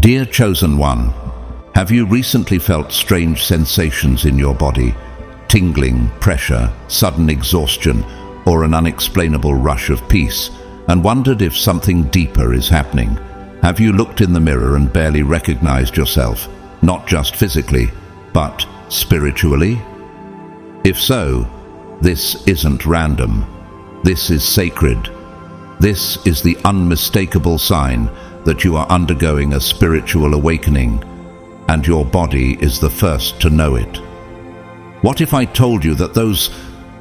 Dear Chosen One, have you recently felt strange sensations in your body? Tingling, pressure, sudden exhaustion, or an unexplainable rush of peace, and wondered if something deeper is happening? Have you looked in the mirror and barely recognized yourself, not just physically, but spiritually? If so, this isn't random. This is sacred. This is the unmistakable sign that you are undergoing a spiritual awakening, and your body is the first to know it. What if I told you that those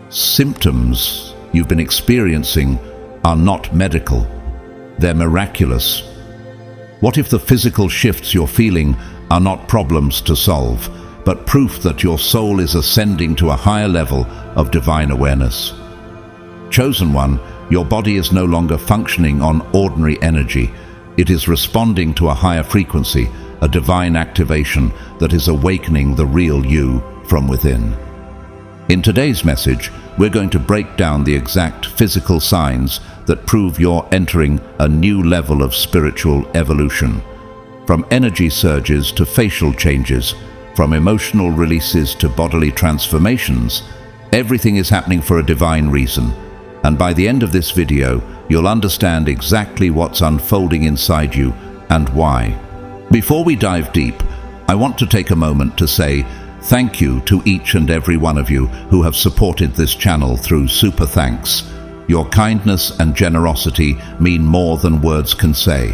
symptoms you've been experiencing are not medical? They're miraculous. What if the physical shifts you're feeling are not problems to solve, but proof that your soul is ascending to a higher level of divine awareness? Chosen One, your body is no longer functioning on ordinary energy. It is responding to a higher frequency, a divine activation that is awakening the real you from within. In today's message, we're going to break down the exact physical signs that prove you're entering a new level of spiritual evolution. From energy surges to facial changes, from emotional releases to bodily transformations, everything is happening for a divine reason. And by the end of this video, you'll understand exactly what's unfolding inside you and why. Before we dive deep, I want to take a moment to say thank you to each and every one of you who have supported this channel through super thanks. Your kindness and generosity mean more than words can say.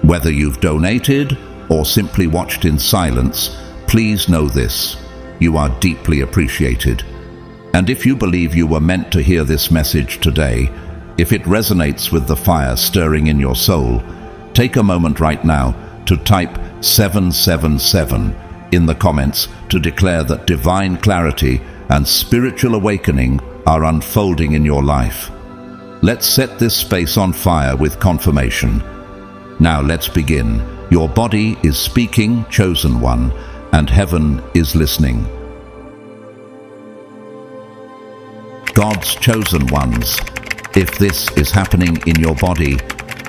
Whether you've donated or simply watched in silence, please know this: you are deeply appreciated. And if you believe you were meant to hear this message today, if it resonates with the fire stirring in your soul, take a moment right now to type 777 in the comments to declare that divine clarity and spiritual awakening are unfolding in your life. Let's set this space on fire with confirmation. Now let's begin. Your body is speaking, Chosen One, and heaven is listening. God's chosen ones, if this is happening in your body,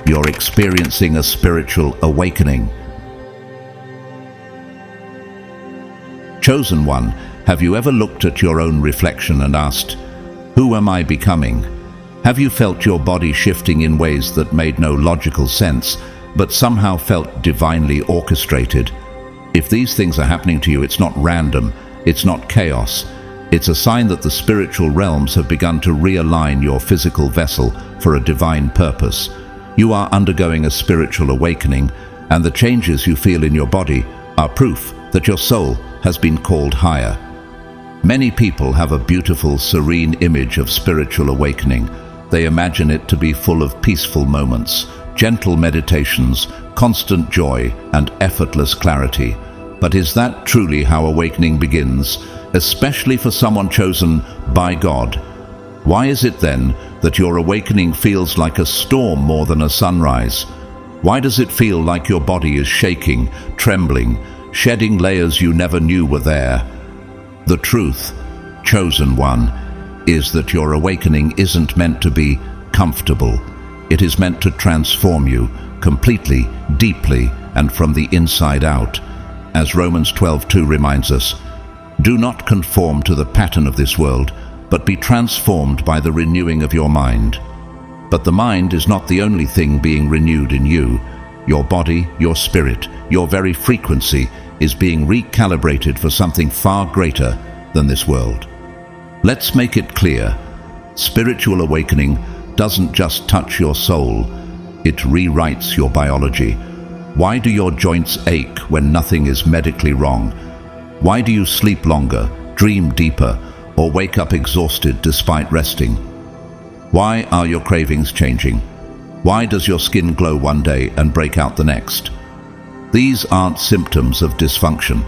you're experiencing a spiritual awakening. Chosen One, have you ever looked at your own reflection and asked, "Who am I becoming?" Have you felt your body shifting in ways that made no logical sense, but somehow felt divinely orchestrated? If these things are happening to you, it's not random, it's not chaos. It's a sign that the spiritual realms have begun to realign your physical vessel for a divine purpose. You are undergoing a spiritual awakening, and the changes you feel in your body are proof that your soul has been called higher. Many people have a beautiful, serene image of spiritual awakening. They imagine it to be full of peaceful moments, gentle meditations, constant joy, and effortless clarity. But is that truly how awakening begins, especially for someone chosen by God? Why is it then that your awakening feels like a storm more than a sunrise? Why does it feel like your body is shaking, trembling, shedding layers you never knew were there? The truth, Chosen One, is that your awakening isn't meant to be comfortable. It is meant to transform you completely, deeply, and from the inside out. As Romans 12:2 reminds us, "Do not conform to the pattern of this world, but be transformed by the renewing of your mind." But the mind is not the only thing being renewed in you. Your body, your spirit, your very frequency is being recalibrated for something far greater than this world. Let's make it clear. Spiritual awakening doesn't just touch your soul, it rewrites your biology. Why do your joints ache when nothing is medically wrong? Why do you sleep longer, dream deeper, or wake up exhausted despite resting? Why are your cravings changing? Why does your skin glow one day and break out the next? These aren't symptoms of dysfunction.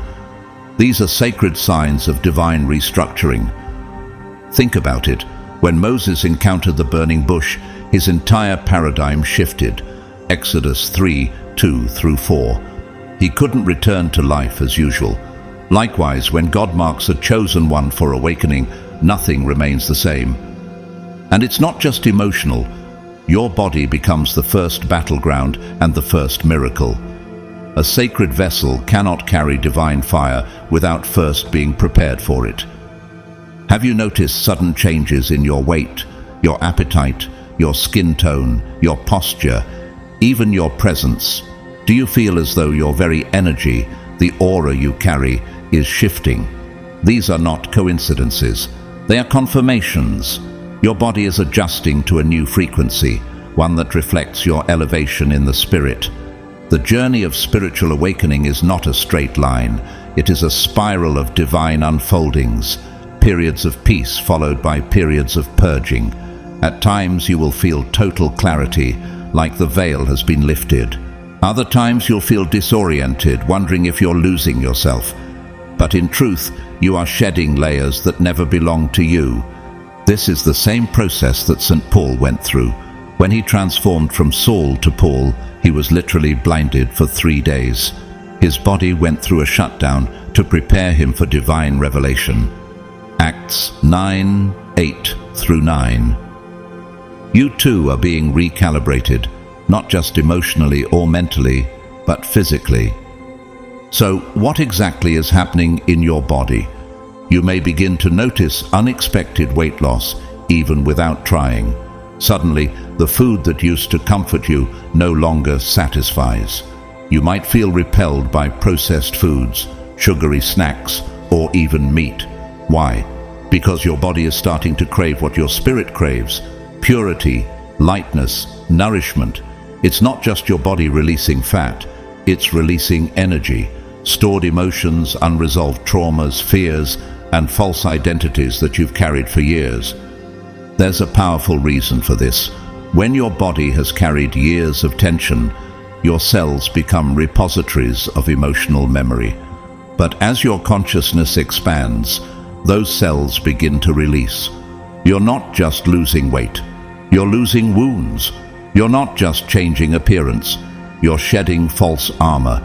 These are sacred signs of divine restructuring. Think about it. When Moses encountered the burning bush, his entire paradigm shifted. Exodus 3:2-4. He couldn't return to life as usual. Likewise, when God marks a chosen one for awakening, nothing remains the same. And it's not just emotional. Your body becomes the first battleground and the first miracle. A sacred vessel cannot carry divine fire without first being prepared for it. Have you noticed sudden changes in your weight, your appetite, your skin tone, your posture, even your presence? Do you feel as though your very energy, the aura you carry, is shifting? These are not coincidences. They are confirmations. Your body is adjusting to a new frequency, one that reflects your elevation in the spirit. The journey of spiritual awakening is not a straight line. It is a spiral of divine unfoldings, periods of peace followed by periods of purging. At times you will feel total clarity, like the veil has been lifted. Other times you'll feel disoriented, wondering if you're losing yourself. But in truth, you are shedding layers that never belonged to you. This is the same process that St. Paul went through. When he transformed from Saul to Paul, he was literally blinded for 3 days. His body went through a shutdown to prepare him for divine revelation. Acts 9:8-9. You too are being recalibrated, not just emotionally or mentally, but physically. So, what exactly is happening in your body? You may begin to notice unexpected weight loss, even without trying. Suddenly, the food that used to comfort you no longer satisfies. You might feel repelled by processed foods, sugary snacks, or even meat. Why? Because your body is starting to crave what your spirit craves: purity, lightness, nourishment. It's not just your body releasing fat, it's releasing energy, stored emotions, unresolved traumas, fears, and false identities that you've carried for years. There's a powerful reason for this. When your body has carried years of tension, your cells become repositories of emotional memory. But as your consciousness expands, those cells begin to release. You're not just losing weight, you're losing wounds. You're not just changing appearance, you're shedding false armor.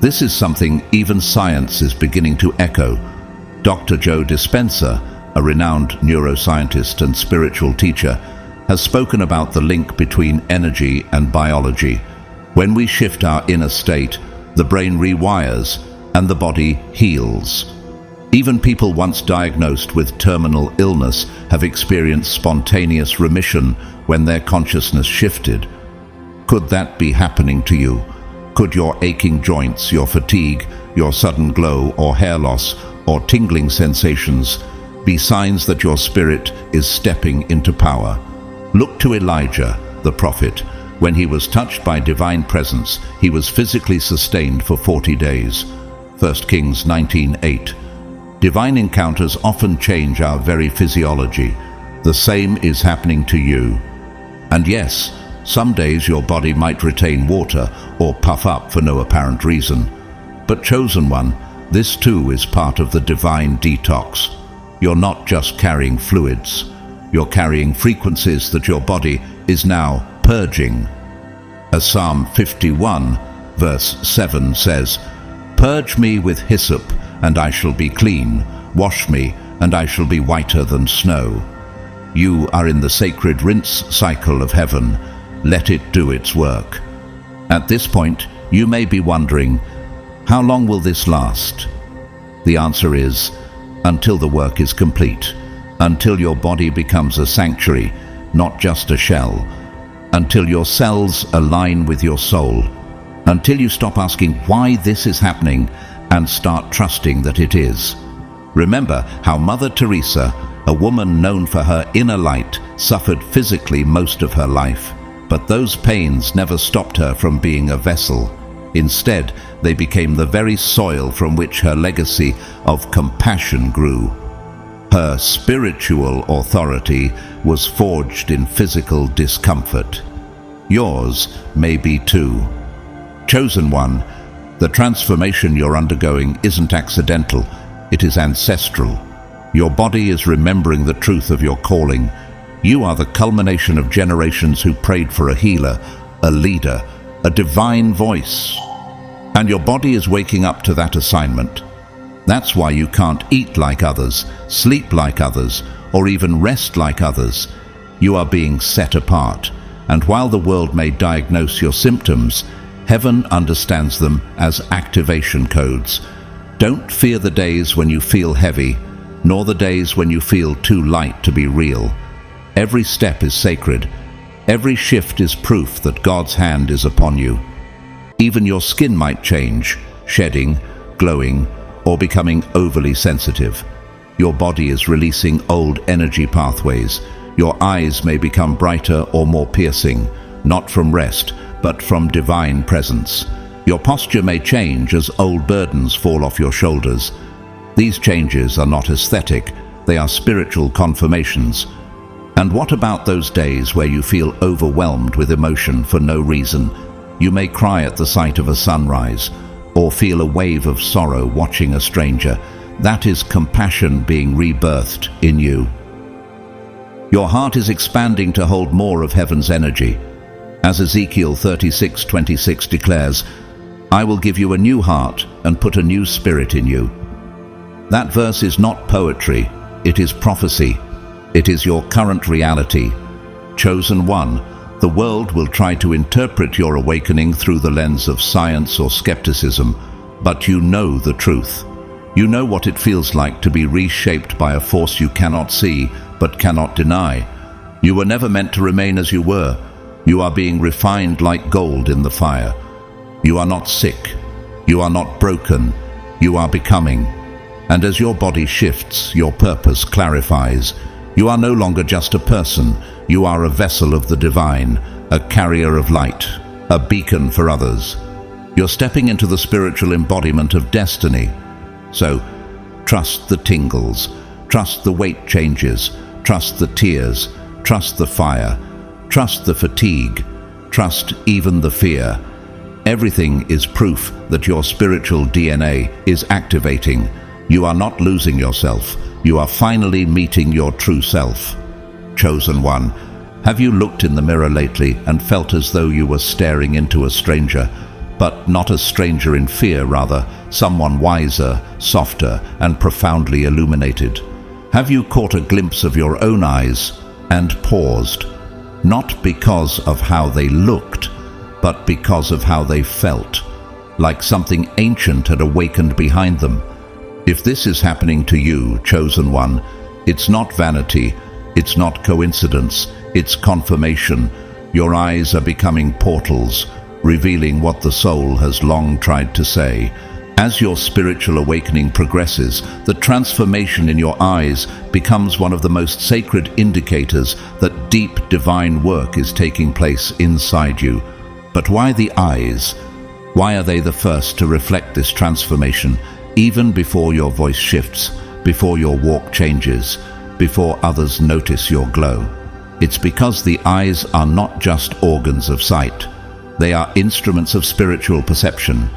This is something even science is beginning to echo. Dr. Joe Dispenza, a renowned neuroscientist and spiritual teacher, has spoken about the link between energy and biology. When we shift our inner state, the brain rewires and the body heals. Even people once diagnosed with terminal illness have experienced spontaneous remission when their consciousness shifted. Could that be happening to you? Could your aching joints, your fatigue, your sudden glow or hair loss or tingling sensations be signs that your spirit is stepping into power? Look to Elijah, the prophet. When he was touched by divine presence, he was physically sustained for 40 days. 1 Kings 19:8. Divine encounters often change our very physiology. The same is happening to you. And yes, some days your body might retain water or puff up for no apparent reason. But chosen one, this too is part of the divine detox. You're not just carrying fluids, you're carrying frequencies that your body is now purging. As Psalm 51, verse 7 says, "Purge me with hyssop, and I shall be clean. Wash me, and I shall be whiter than snow." You are in the sacred rinse cycle of heaven. Let it do its work. At this point, you may be wondering, how long will this last? The answer is, until the work is complete. Until your body becomes a sanctuary, not just a shell. Until your cells align with your soul. Until you stop asking why this is happening and start trusting that it is. Remember how Mother Teresa, a woman known for her inner light, suffered physically most of her life. But those pains never stopped her from being a vessel. Instead, they became the very soil from which her legacy of compassion grew. Her spiritual authority was forged in physical discomfort. Yours may be too. Chosen one, the transformation you're undergoing isn't accidental, it is ancestral. Your body is remembering the truth of your calling. You are the culmination of generations who prayed for a healer, a leader, a divine voice. And your body is waking up to that assignment. That's why you can't eat like others, sleep like others, or even rest like others. You are being set apart. And while the world may diagnose your symptoms, Heaven understands them as activation codes. Don't fear the days when you feel heavy, nor the days when you feel too light to be real. Every step is sacred. Every shift is proof that God's hand is upon you. Even your skin might change, shedding, glowing, or becoming overly sensitive. Your body is releasing old energy pathways. Your eyes may become brighter or more piercing, not from rest, but from divine presence. Your posture may change as old burdens fall off your shoulders. These changes are not aesthetic, they are spiritual confirmations. And what about those days where you feel overwhelmed with emotion for no reason? You may cry at the sight of a sunrise, or feel a wave of sorrow watching a stranger. That is compassion being rebirthed in you. Your heart is expanding to hold more of heaven's energy. As Ezekiel 36:26 declares, "I will give you a new heart and put a new spirit in you." That verse is not poetry, it is prophecy. It is your current reality. Chosen one, the world will try to interpret your awakening through the lens of science or skepticism, but you know the truth. You know what it feels like to be reshaped by a force you cannot see but cannot deny. You were never meant to remain as you were. You are being refined like gold in the fire. You are not sick. You are not broken. You are becoming. And as your body shifts, your purpose clarifies. You are no longer just a person. You are a vessel of the divine, a carrier of light, a beacon for others. You're stepping into the spiritual embodiment of destiny. So, trust the tingles, trust the weight changes, trust the tears, trust the fire, trust the fatigue, trust even the fear. Everything is proof that your spiritual DNA is activating. You are not losing yourself. You are finally meeting your true self. Chosen one, have you looked in the mirror lately and felt as though you were staring into a stranger, but not a stranger in fear, rather, someone wiser, softer, and profoundly illuminated? Have you caught a glimpse of your own eyes and paused, not because of how they looked, but because of how they felt, like something ancient had awakened behind them? If this is happening to you, chosen one, it's not vanity, it's not coincidence, it's confirmation. Your eyes are becoming portals, revealing what the soul has long tried to say. As your spiritual awakening progresses, the transformation in your eyes becomes one of the most sacred indicators that deep divine work is taking place inside you. But why the eyes? Why are they the first to reflect this transformation? Even before your voice shifts, before your walk changes, before others notice your glow. It's because the eyes are not just organs of sight. They are instruments of spiritual perception.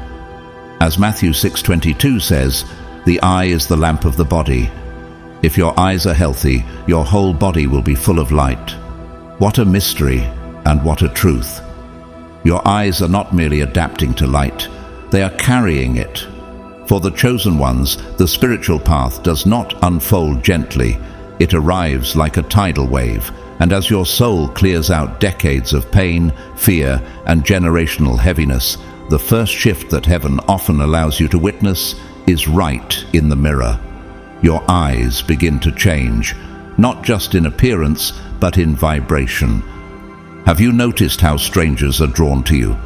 As Matthew 6:22 says, "The eye is the lamp of the body." If your eyes are healthy, your whole body will be full of light. What a mystery and what a truth. Your eyes are not merely adapting to light, they are carrying it. For the chosen ones, the spiritual path does not unfold gently. It arrives like a tidal wave, and as your soul clears out decades of pain, fear, and generational heaviness, the first shift that heaven often allows you to witness is right in the mirror. Your eyes begin to change, not just in appearance, but in vibration. Have you noticed how strangers are drawn to you?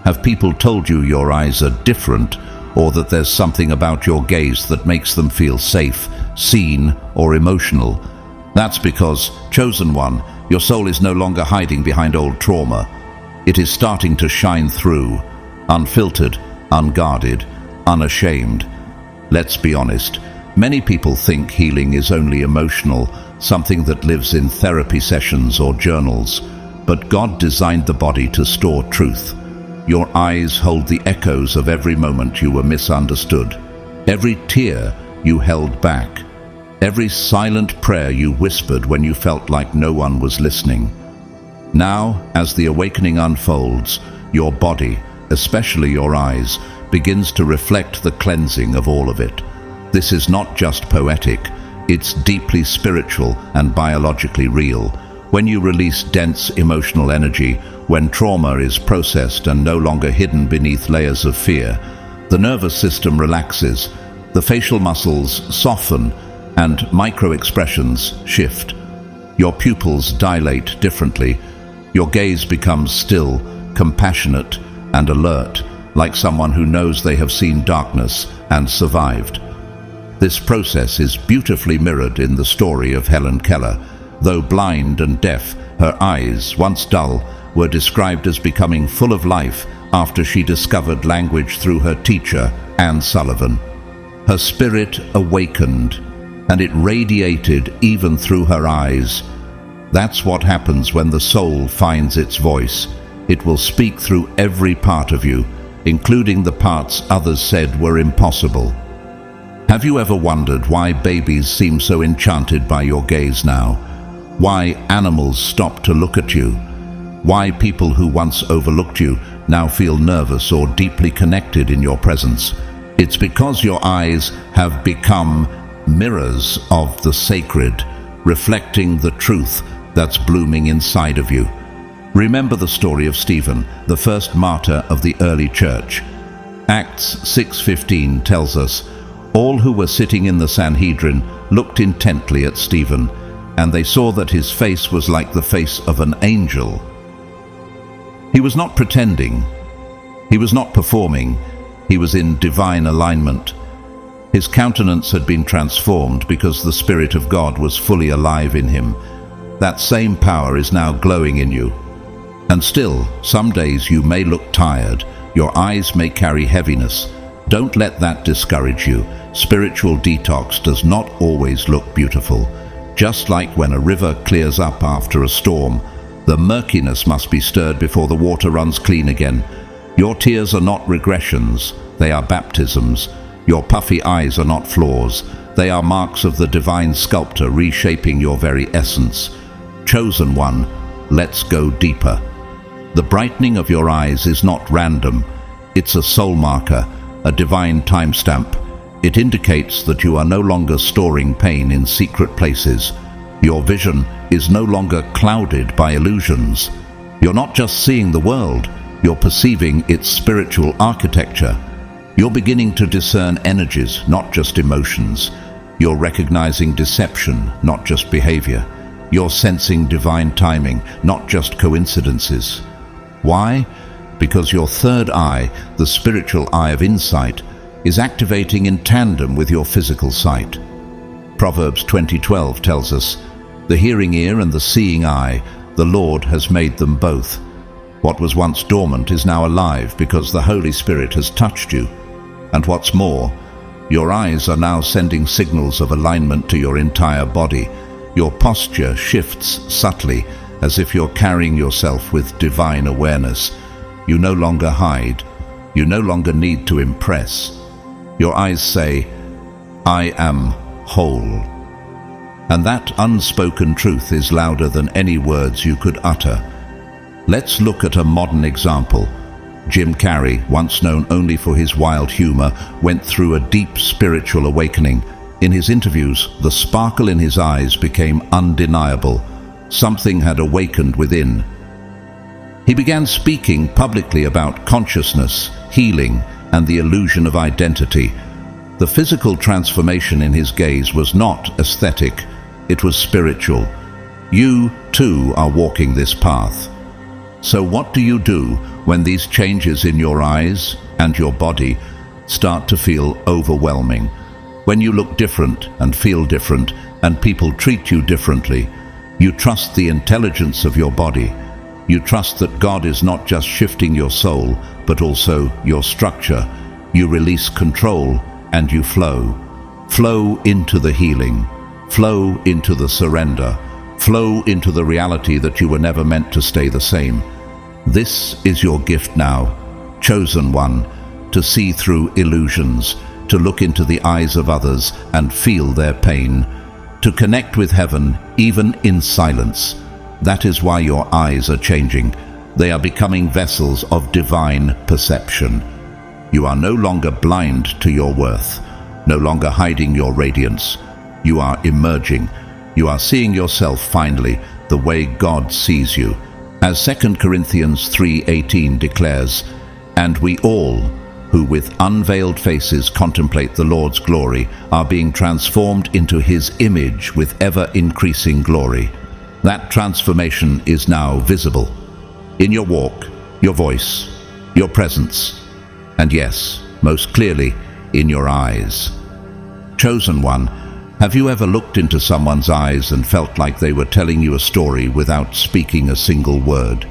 Have people told you your eyes are different, or that there's something about your gaze that makes them feel safe, seen, or emotional? That's because, chosen one, your soul is no longer hiding behind old trauma. It is starting to shine through, unfiltered, unguarded, unashamed. Let's be honest, many people think healing is only emotional, something that lives in therapy sessions or journals. But God designed the body to store truth. Your eyes hold the echoes of every moment you were misunderstood, every tear you held back, every silent prayer you whispered when you felt like no one was listening. Now, as the awakening unfolds, your body, especially your eyes, begins to reflect the cleansing of all of it. This is not just poetic, it's deeply spiritual and biologically real. When you release dense emotional energy, when trauma is processed and no longer hidden beneath layers of fear, the nervous system relaxes, the facial muscles soften, and micro-expressions shift. Your pupils dilate differently. Your gaze becomes still, compassionate, and alert, like someone who knows they have seen darkness and survived. This process is beautifully mirrored in the story of Helen Keller. Though blind and deaf, her eyes, once dull, were described as becoming full of life after she discovered language through her teacher, Anne Sullivan. Her spirit awakened, and it radiated even through her eyes. That's what happens when the soul finds its voice. It will speak through every part of you, including the parts others said were impossible. Have you ever wondered why babies seem so enchanted by your gaze now? Why animals stop to look at you? Why people who once overlooked you now feel nervous or deeply connected in your presence? It's because your eyes have become mirrors of the sacred, reflecting the truth that's blooming inside of you. Remember the story of Stephen, the first martyr of the early church. Acts 6:15 tells us, "All who were sitting in the Sanhedrin looked intently at Stephen, and they saw that his face was like the face of an angel." He was not pretending. He was not performing. He was in divine alignment. His countenance had been transformed because the Spirit of God was fully alive in him. That same power is now glowing in you. And still, some days you may look tired. Your eyes may carry heaviness. Don't let that discourage you. Spiritual detox does not always look beautiful. Just like when a river clears up after a storm, the murkiness must be stirred before the water runs clean again. Your tears are not regressions, they are baptisms. Your puffy eyes are not flaws, they are marks of the divine sculptor reshaping your very essence. Chosen one, let's go deeper. The brightening of your eyes is not random. It's a soul marker, a divine timestamp. It indicates that you are no longer storing pain in secret places. Your vision is no longer clouded by illusions. You're not just seeing the world, you're perceiving its spiritual architecture. You're beginning to discern energies, not just emotions. You're recognizing deception, not just behavior. You're sensing divine timing, not just coincidences. Why? Because your third eye, the spiritual eye of insight, is activating in tandem with your physical sight. Proverbs 20:12 tells us, "The hearing ear and the seeing eye, the Lord has made them both." What was once dormant is now alive because the Holy Spirit has touched you. And what's more, your eyes are now sending signals of alignment to your entire body. Your posture shifts subtly, as if you're carrying yourself with divine awareness. You no longer hide. You no longer need to impress. Your eyes say, "I am whole." And that unspoken truth is louder than any words you could utter. Let's look at a modern example. Jim Carrey, once known only for his wild humor, went through a deep spiritual awakening. In his interviews, the sparkle in his eyes became undeniable. Something had awakened within. He began speaking publicly about consciousness, healing, and the illusion of identity. The physical transformation in his gaze was not aesthetic, it was spiritual. You, too, are walking this path. So what do you do when these changes in your eyes and your body start to feel overwhelming? When you look different and feel different and people treat you differently, you trust the intelligence of your body. You trust that God is not just shifting your soul, but also your structure. You release control and you flow. Flow into the healing. Flow into the surrender. Flow into the reality that you were never meant to stay the same. This is your gift now, chosen one, to see through illusions, to look into the eyes of others and feel their pain, to connect with heaven even in silence. That is why your eyes are changing. They are becoming vessels of divine perception. You are no longer blind to your worth, no longer hiding your radiance. You are emerging. You are seeing yourself finally the way God sees you. As 2 Corinthians 3:18 declares, "And we all, who with unveiled faces contemplate the Lord's glory, are being transformed into his image with ever-increasing glory." That transformation is now visible in your walk, your voice, your presence, and yes, most clearly, in your eyes. Chosen one, have you ever looked into someone's eyes and felt like they were telling you a story without speaking a single word?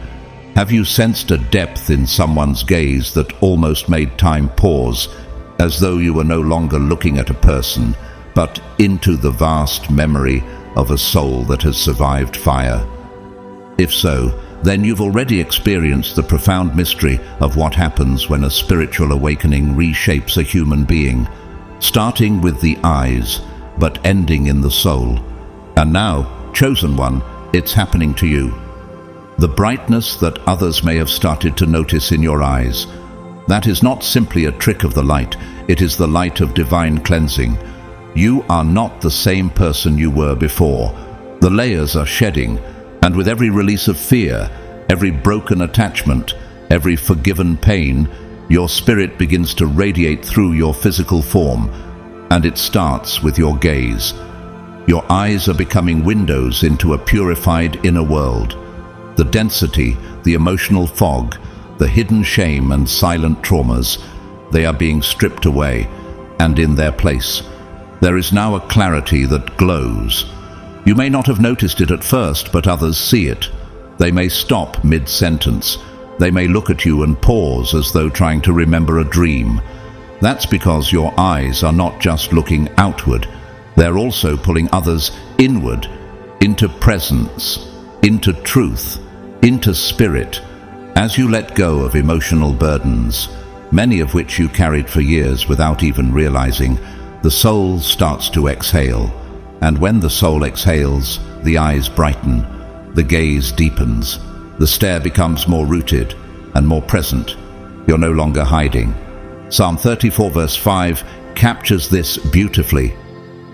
Have you sensed a depth in someone's gaze that almost made time pause, as though you were no longer looking at a person, but into the vast memory of a soul that has survived fire? If so, then you've already experienced the profound mystery of what happens when a spiritual awakening reshapes a human being, starting with the eyes, but ending in the soul. And now, chosen one, it's happening to you. The brightness that others may have started to notice in your eyes, that is not simply a trick of the light, it is the light of divine cleansing. You are not the same person you were before. The layers are shedding, and with every release of fear, every broken attachment, every forgiven pain, your spirit begins to radiate through your physical form, and it starts with your gaze. Your eyes are becoming windows into a purified inner world. The density, the emotional fog, the hidden shame and silent traumas, they are being stripped away, and in their place, there is now a clarity that glows. You may not have noticed it at first, but others see it. They may stop mid-sentence. They may look at you and pause as though trying to remember a dream. That's because your eyes are not just looking outward, they're also pulling others inward, into presence, into truth, into spirit. As you let go of emotional burdens, many of which you carried for years without even realizing, the soul starts to exhale. And when the soul exhales, the eyes brighten, the gaze deepens, the stare becomes more rooted and more present. You're no longer hiding. Psalm 34 verse 5 captures this beautifully.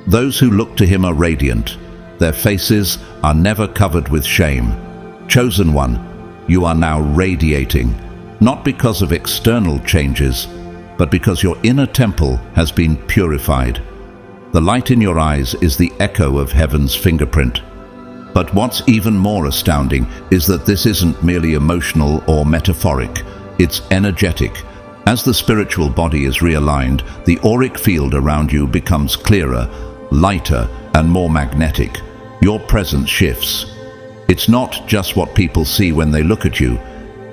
Those who look to him are radiant. Their faces are never covered with shame. Chosen one, you are now radiating, not because of external changes, but because your inner temple has been purified. The light in your eyes is the echo of heaven's fingerprint. But what's even more astounding is that this isn't merely emotional or metaphoric, it's energetic. As the spiritual body is realigned, the auric field around you becomes clearer, lighter, and more magnetic. Your presence shifts. It's not just what people see when they look at you,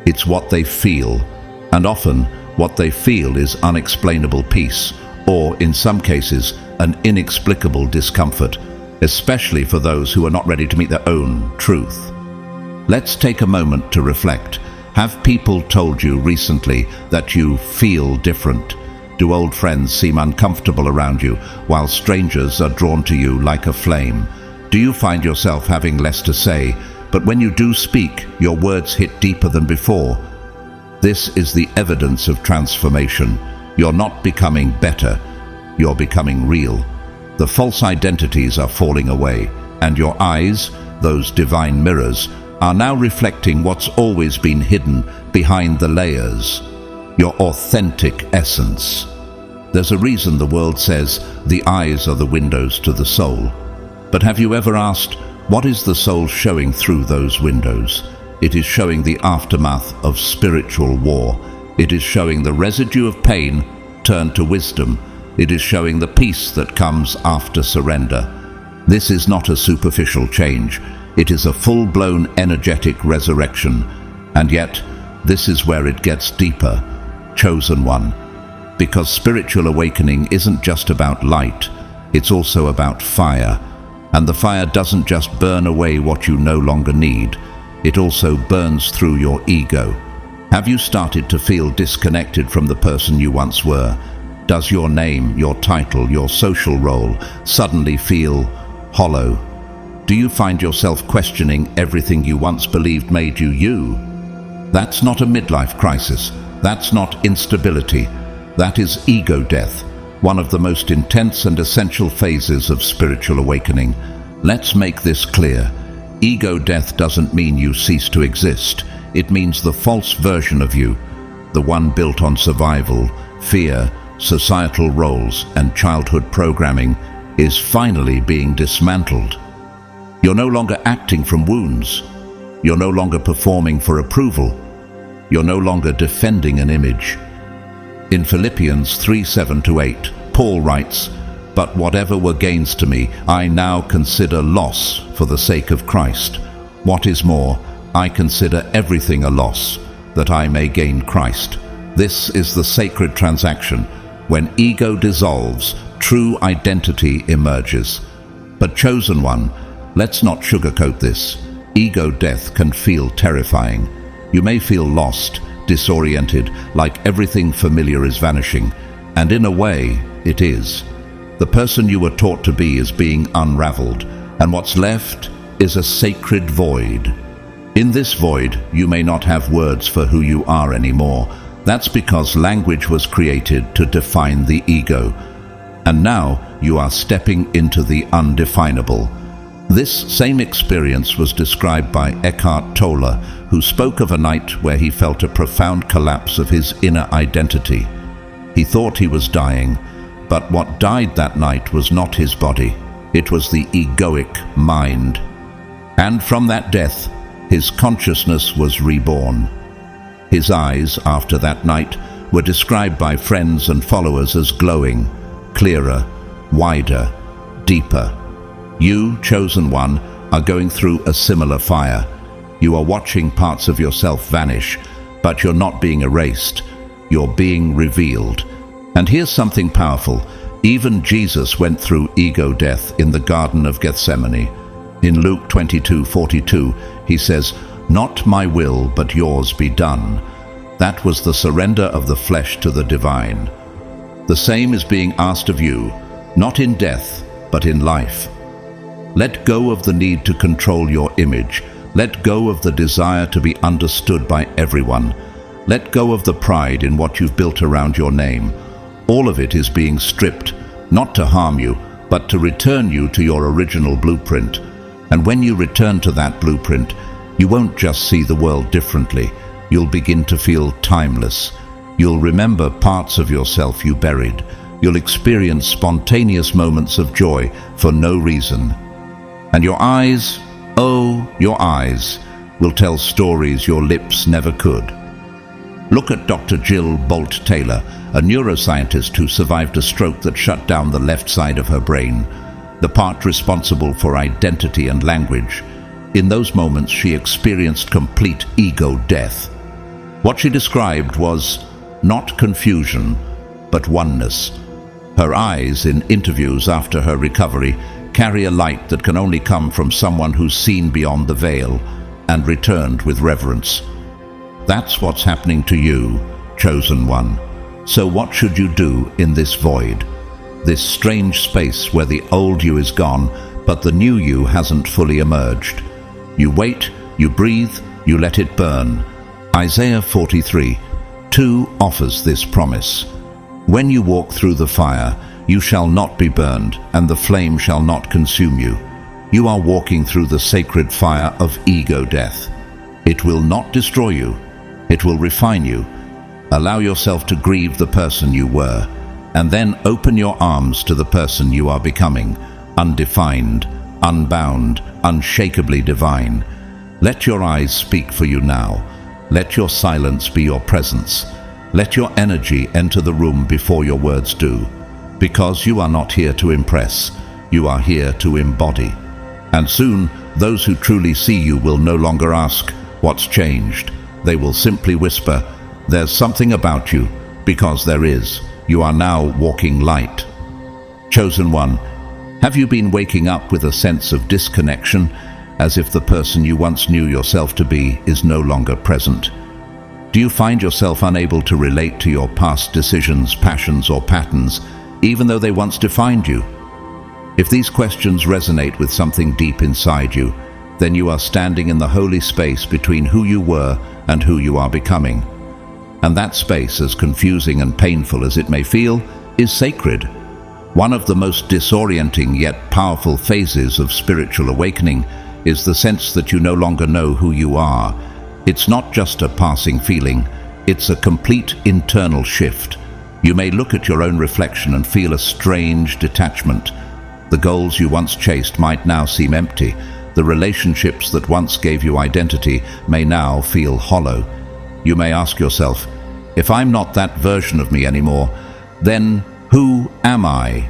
it's what they feel. And often, what they feel is unexplainable peace, or in some cases, an inexplicable discomfort, especially for those who are not ready to meet their own truth. Let's take a moment to reflect. Have people told you recently that you feel different? Do old friends seem uncomfortable around you, while strangers are drawn to you like a flame? Do you find yourself having less to say, but when you do speak, your words hit deeper than before? This is the evidence of transformation. You're not becoming better, you're becoming real. The false identities are falling away, and your eyes, those divine mirrors, are now reflecting what's always been hidden behind the layers, your authentic essence. There's a reason the world says the eyes are the windows to the soul. But have you ever asked, what is the soul showing through those windows? It is showing the aftermath of spiritual war. It is showing the residue of pain turned to wisdom. It is showing the peace that comes after surrender. This is not a superficial change. It is a full-blown energetic resurrection. And yet, this is where it gets deeper. Chosen one. Because spiritual awakening isn't just about light, it's also about fire. And the fire doesn't just burn away what you no longer need, it also burns through your ego. Have you started to feel disconnected from the person you once were? Does your name, your title, your social role suddenly feel hollow? Do you find yourself questioning everything you once believed made you you? That's not a midlife crisis. That's not instability. That is ego death, one of the most intense and essential phases of spiritual awakening. Let's make this clear. Ego death doesn't mean you cease to exist. It means the false version of you, the one built on survival, fear, societal roles, and childhood programming, is finally being dismantled. You're no longer acting from wounds. You're no longer performing for approval. You're no longer defending an image. In Philippians 3:7-8, Paul writes, "But whatever were gains to me, I now consider loss for the sake of Christ. What is more, I consider everything a loss, that I may gain Christ." This is the sacred transaction. When ego dissolves, true identity emerges. But chosen one, let's not sugarcoat this. Ego death can feel terrifying. You may feel lost, disoriented, like everything familiar is vanishing. And in a way, it is. The person you were taught to be is being unraveled, and what's left is a sacred void. In this void, you may not have words for who you are anymore. That's because language was created to define the ego. And now you are stepping into the undefinable. This same experience was described by Eckhart Tolle, who spoke of a night where he felt a profound collapse of his inner identity. He thought he was dying, but what died that night was not his body. It was the egoic mind. And from that death, his consciousness was reborn. His eyes, after that night, were described by friends and followers as glowing, clearer, wider, deeper. You, chosen one, are going through a similar fire. You are watching parts of yourself vanish, but you're not being erased. You're being revealed. And here's something powerful. Even Jesus went through ego death in the Garden of Gethsemane. In Luke 22:42, he says, "Not my will, but yours be done." That was the surrender of the flesh to the divine. The same is being asked of you, not in death, but in life. Let go of the need to control your image. Let go of the desire to be understood by everyone. Let go of the pride in what you've built around your name. All of it is being stripped, not to harm you, but to return you to your original blueprint. And when you return to that blueprint, you won't just see the world differently. You'll begin to feel timeless. You'll remember parts of yourself you buried. You'll experience spontaneous moments of joy for no reason. And your eyes, oh, your eyes, will tell stories your lips never could. Look at Dr. Jill Bolt Taylor, a neuroscientist who survived a stroke that shut down the left side of her brain, the part responsible for identity and language. In those moments, she experienced complete ego death. What she described was not confusion, but oneness. Her eyes, in interviews after her recovery, carry a light that can only come from someone who's seen beyond the veil and returned with reverence. That's what's happening to you, chosen one. So what should you do in this void? This strange space where the old you is gone, but the new you hasn't fully emerged. You wait, you breathe, you let it burn. Isaiah 43:2 offers this promise. When you walk through the fire, you shall not be burned, and the flame shall not consume you. You are walking through the sacred fire of ego death. It will not destroy you. It will refine you. Allow yourself to grieve the person you were, and then open your arms to the person you are becoming, undefined, unbound, unshakably divine. Let your eyes speak for you now. Let your silence be your presence. Let your energy enter the room before your words do. Because you are not here to impress, you are here to embody. And soon, those who truly see you will no longer ask, "What's changed?" They will simply whisper, "There's something about you," because there is. You are now walking light. Chosen one, have you been waking up with a sense of disconnection, as if the person you once knew yourself to be is no longer present? Do you find yourself unable to relate to your past decisions, passions, or patterns, even though they once defined you? If these questions resonate with something deep inside you, then you are standing in the holy space between who you were and who you are becoming. And that space, as confusing and painful as it may feel, is sacred. One of the most disorienting yet powerful phases of spiritual awakening is the sense that you no longer know who you are. It's not just a passing feeling, it's a complete internal shift. You may look at your own reflection and feel a strange detachment. The goals you once chased might now seem empty. The relationships that once gave you identity may now feel hollow. You may ask yourself, if I'm not that version of me anymore, then who am I?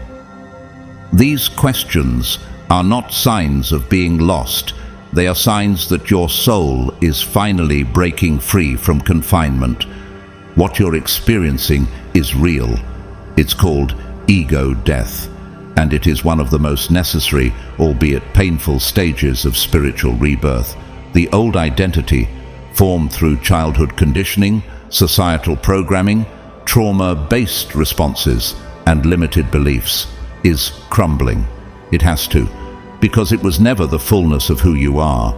These questions are not signs of being lost. They are signs that your soul is finally breaking free from confinement. What you're experiencing is real. It's called ego death, and it is one of the most necessary, albeit painful, stages of spiritual rebirth. The old identity, formed through childhood conditioning, societal programming, trauma-based responses, and limited beliefs, is crumbling. It has to, because it was never the fullness of who you are.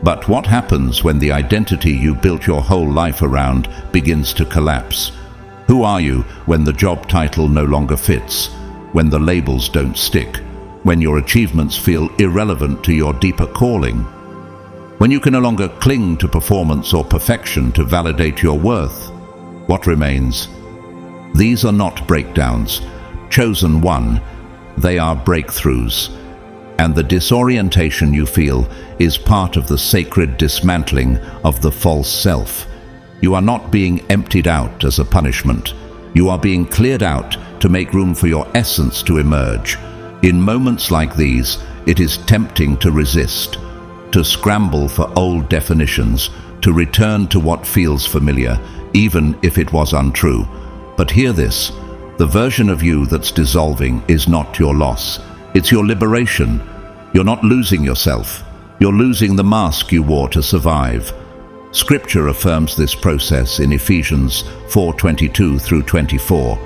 But what happens when the identity you built your whole life around begins to collapse? Who are you when the job title no longer fits, when the labels don't stick, when your achievements feel irrelevant to your deeper calling, when you can no longer cling to performance or perfection to validate your worth? What remains? These are not breakdowns, chosen one, they are breakthroughs. And the disorientation you feel is part of the sacred dismantling of the false self. You are not being emptied out as a punishment. You are being cleared out to make room for your essence to emerge. In moments like these, it is tempting to resist, to scramble for old definitions, to return to what feels familiar, even if it was untrue. But hear this, the version of you that's dissolving is not your loss. It's your liberation. You're not losing yourself. You're losing the mask you wore to survive. Scripture affirms this process in Ephesians 4:22 through 24.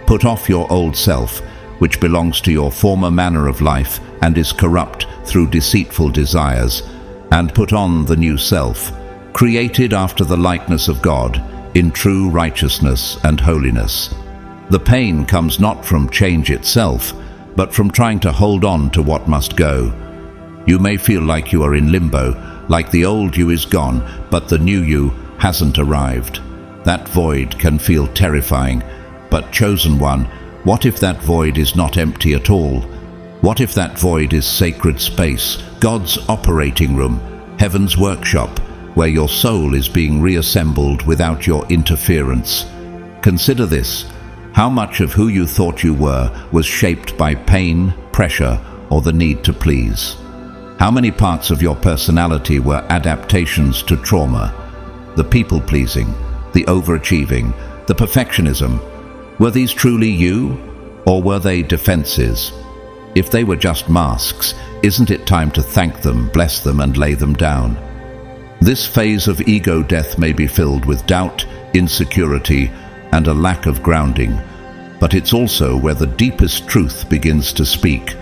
Put off your old self, which belongs to your former manner of life and is corrupt through deceitful desires, and put on the new self, created after the likeness of God, in true righteousness and holiness. The pain comes not from change itself, but from trying to hold on to what must go. You may feel like you are in limbo, like the old you is gone, but the new you hasn't arrived. That void can feel terrifying, but chosen one, what if that void is not empty at all? What if that void is sacred space, God's operating room, heaven's workshop, where your soul is being reassembled without your interference? Consider this. How much of who you thought you were was shaped by pain, pressure, or the need to please? How many parts of your personality were adaptations to trauma? The people-pleasing, the overachieving, the perfectionism. Were these truly you, or were they defenses? If they were just masks, isn't it time to thank them, bless them, and lay them down? This phase of ego death may be filled with doubt, insecurity, and a lack of grounding, but it's also where the deepest truth begins to speak.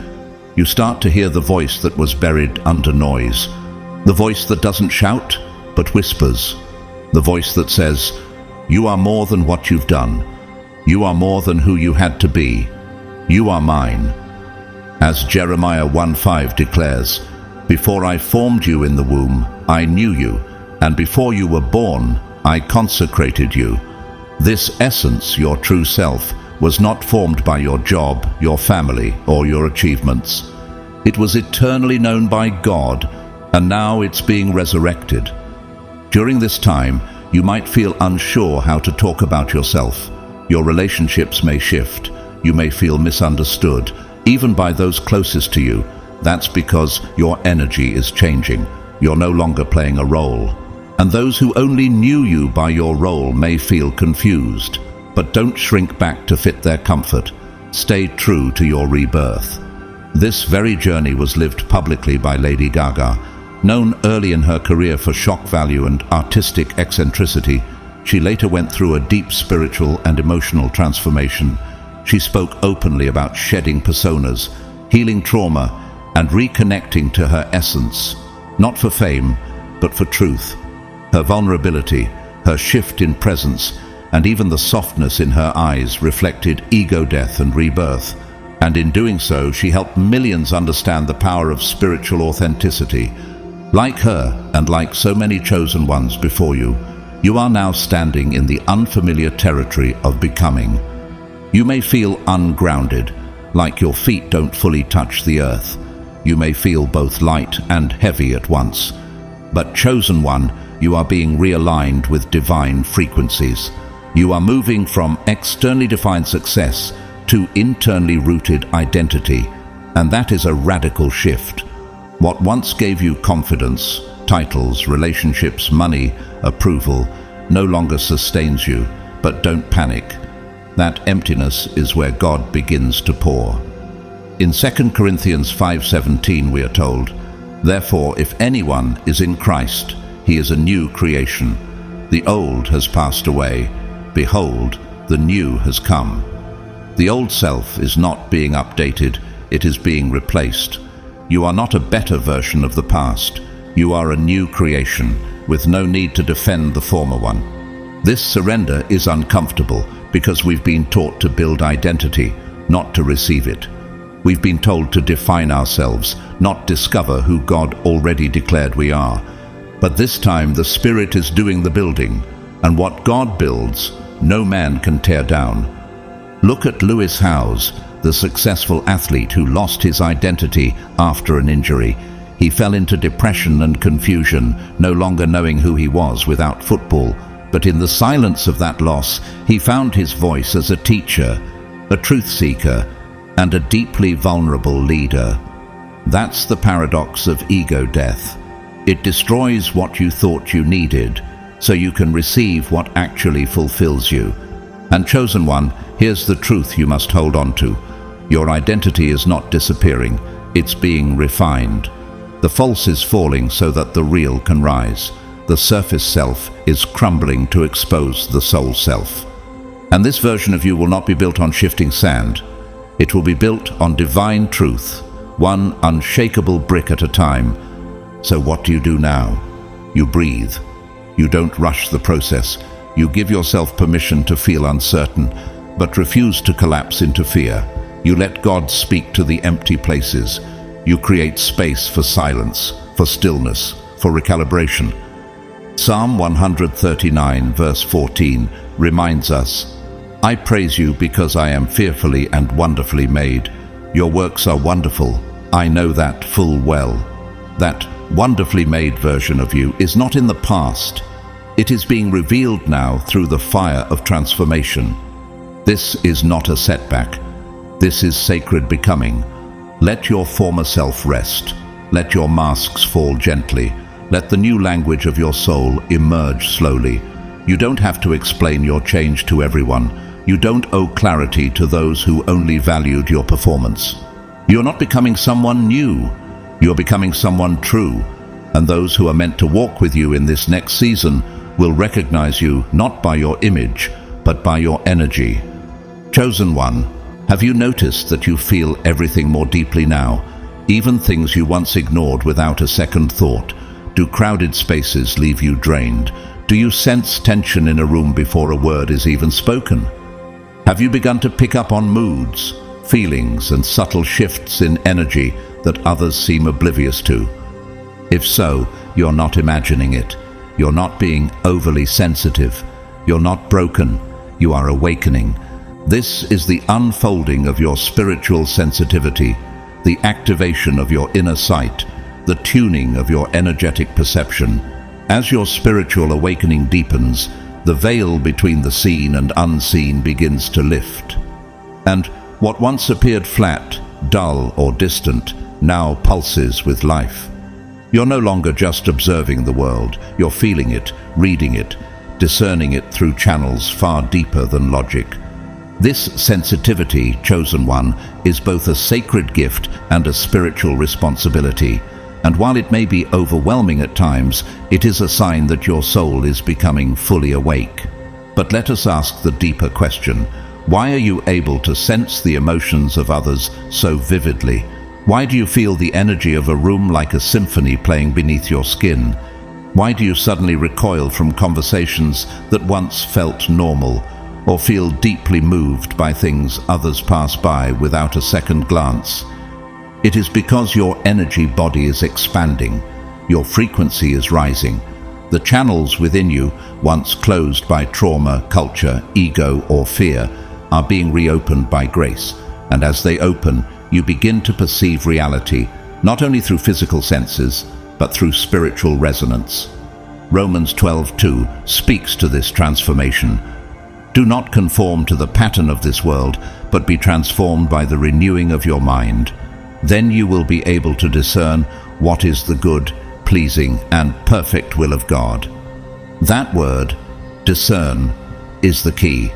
You start to hear the voice that was buried under noise, the voice that doesn't shout, but whispers, the voice that says, "You are more than what you've done. You are more than who you had to be. You are mine." As Jeremiah 1:5 declares, "Before I formed you in the womb, I knew you, and before you were born, I consecrated you." This essence, your true self, was not formed by your job, your family, or your achievements. It was eternally known by God, and now it's being resurrected. During this time, you might feel unsure how to talk about yourself. Your relationships may shift. You may feel misunderstood, even by those closest to you. That's because your energy is changing. You're no longer playing a role. And those who only knew you by your role may feel confused. But don't shrink back to fit their comfort. Stay true to your rebirth. This very journey was lived publicly by Lady Gaga. Known early in her career for shock value and artistic eccentricity, she later went through a deep spiritual and emotional transformation. She spoke openly about shedding personas, healing trauma, and reconnecting to her essence, not for fame, but for truth. Her vulnerability, her shift in presence, and even the softness in her eyes reflected ego death and rebirth. And in doing so, she helped millions understand the power of spiritual authenticity, Like her, and like so many chosen ones before you, you are now standing in the unfamiliar territory of becoming. You may feel ungrounded, like your feet don't fully touch the earth. You may feel both light and heavy at once. But chosen one, you are being realigned with divine frequencies. You are moving from externally defined success to internally rooted identity, and that is a radical shift. What once gave you confidence, titles, relationships, money, approval, no longer sustains you, but don't panic. That emptiness is where God begins to pour. In 2 Corinthians 5:17 we are told, "Therefore, if anyone is in Christ, he is a new creation. The old has passed away. Behold, the new has come." The old self is not being updated, it is being replaced. You are not a better version of the past. You are a new creation, with no need to defend the former one. This surrender is uncomfortable because we've been taught to build identity, not to receive it. We've been told to define ourselves, not discover who God already declared we are. But this time the Spirit is doing the building, and what God builds, no man can tear down. Look at Lewis Howes, the successful athlete who lost his identity after an injury. He fell into depression and confusion, no longer knowing who he was without football. But in the silence of that loss, he found his voice as a teacher, a truth seeker, and a deeply vulnerable leader. That's the paradox of ego death. It destroys what you thought you needed, so you can receive what actually fulfills you. And chosen one, here's the truth you must hold on to. Your identity is not disappearing, it's being refined. The false is falling so that the real can rise. The surface self is crumbling to expose the soul self. And this version of you will not be built on shifting sand. It will be built on divine truth, one unshakable brick at a time. So what do you do now? You breathe. You don't rush the process. You give yourself permission to feel uncertain, but refuse to collapse into fear. You let God speak to the empty places. You create space for silence, for stillness, for recalibration. Psalm 139 verse 14 reminds us, "I praise you because I am fearfully and wonderfully made. Your works are wonderful. I know that full well." That wonderfully made version of you is not in the past. It is being revealed now through the fire of transformation. This is not a setback. This is sacred becoming. Let your former self rest. Let your masks fall gently. Let the new language of your soul emerge slowly. You don't have to explain your change to everyone. You don't owe clarity to those who only valued your performance. You're not becoming someone new. You're becoming someone true. And those who are meant to walk with you in this next season will recognize you not by your image, but by your energy. Chosen one, have you noticed that you feel everything more deeply now, even things you once ignored without a second thought? Do crowded spaces leave you drained? Do you sense tension in a room before a word is even spoken? Have you begun to pick up on moods, feelings, and subtle shifts in energy that others seem oblivious to? If so, you're not imagining it. You're not being overly sensitive. You're not broken. You are awakening. This is the unfolding of your spiritual sensitivity, the activation of your inner sight, the tuning of your energetic perception. As your spiritual awakening deepens, the veil between the seen and unseen begins to lift. And what once appeared flat, dull, or distant now pulses with life. You're no longer just observing the world. You're feeling it, reading it, discerning it through channels far deeper than logic. This sensitivity, chosen one, is both a sacred gift and a spiritual responsibility. And while it may be overwhelming at times, it is a sign that your soul is becoming fully awake. But let us ask the deeper question. Why are you able to sense the emotions of others so vividly? Why do you feel the energy of a room like a symphony playing beneath your skin? Why do you suddenly recoil from conversations that once felt normal, or feel deeply moved by things others pass by without a second glance? It is because your energy body is expanding. Your frequency is rising. The channels within you, once closed by trauma, culture, ego, or fear, are being reopened by grace. And as they open, you begin to perceive reality, not only through physical senses, but through spiritual resonance. Romans 12:2 speaks to this transformation. Do not conform to the pattern of this world, but be transformed by the renewing of your mind. Then you will be able to discern what is the good, pleasing, and perfect will of God. That word, discern, is the key.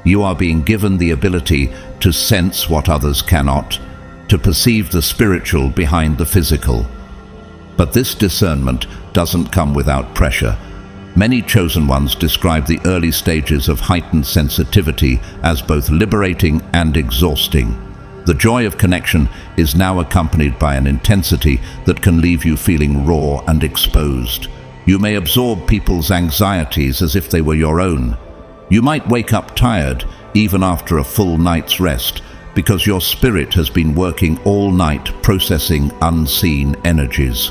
You are being given the ability to sense what others cannot, to perceive the spiritual behind the physical. But this discernment doesn't come without pressure. Many chosen ones describe the early stages of heightened sensitivity as both liberating and exhausting. The joy of connection is now accompanied by an intensity that can leave you feeling raw and exposed. You may absorb people's anxieties as if they were your own. You might wake up tired, even after a full night's rest, because your spirit has been working all night processing unseen energies.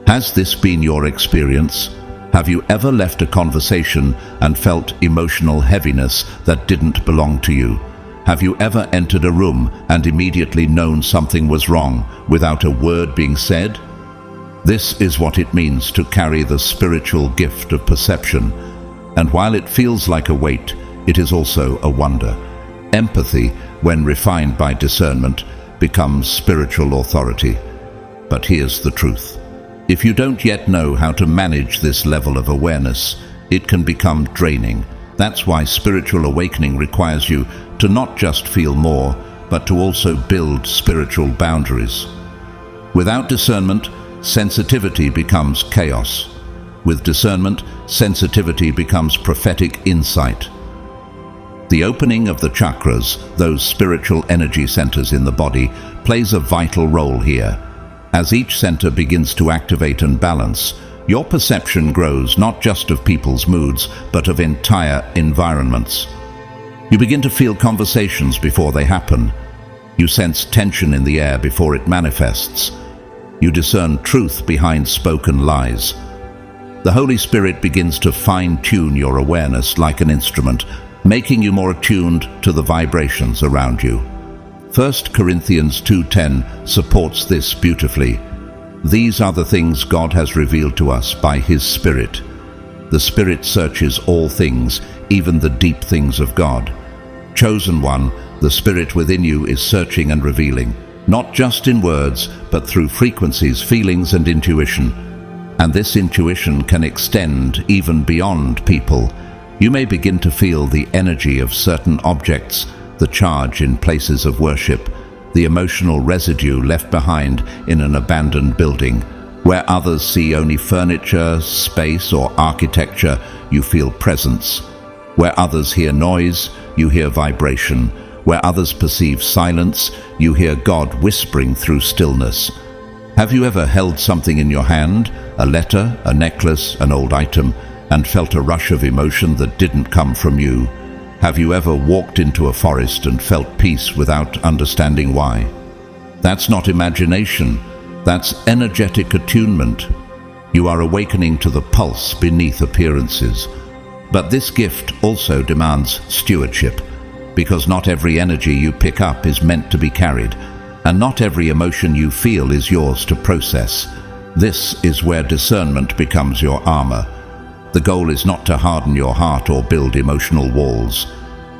Has this been your experience? Have you ever left a conversation and felt emotional heaviness that didn't belong to you? Have you ever entered a room and immediately known something was wrong without a word being said? This is what it means to carry the spiritual gift of perception. And while it feels like a weight, it is also a wonder. Empathy, when refined by discernment, becomes spiritual authority. But here's the truth. If you don't yet know how to manage this level of awareness, it can become draining. That's why spiritual awakening requires you to not just feel more, but to also build spiritual boundaries. Without discernment, sensitivity becomes chaos. With discernment, sensitivity becomes prophetic insight. The opening of the chakras, those spiritual energy centers in the body, plays a vital role here. As each center begins to activate and balance, your perception grows not just of people's moods, but of entire environments. You begin to feel conversations before they happen. You sense tension in the air before it manifests. You discern truth behind spoken lies. The Holy Spirit begins to fine-tune your awareness like an instrument, making you more attuned to the vibrations around you. 1 Corinthians 2:10 supports this beautifully. These are the things God has revealed to us by His Spirit. The Spirit searches all things, even the deep things of God. Chosen one, the Spirit within you is searching and revealing, not just in words, but through frequencies, feelings, and intuition. And this intuition can extend even beyond people. You may begin to feel the energy of certain objects, the charge in places of worship, the emotional residue left behind in an abandoned building. Where others see only furniture, space, or architecture, you feel presence. Where others hear noise, you hear vibration. Where others perceive silence, you hear God whispering through stillness. Have you ever held something in your hand, a letter, a necklace, an old item, and felt a rush of emotion that didn't come from you? Have you ever walked into a forest and felt peace without understanding why? That's not imagination, that's energetic attunement. You are awakening to the pulse beneath appearances. But this gift also demands stewardship, because not every energy you pick up is meant to be carried, and not every emotion you feel is yours to process. This is where discernment becomes your armor. The goal is not to harden your heart or build emotional walls.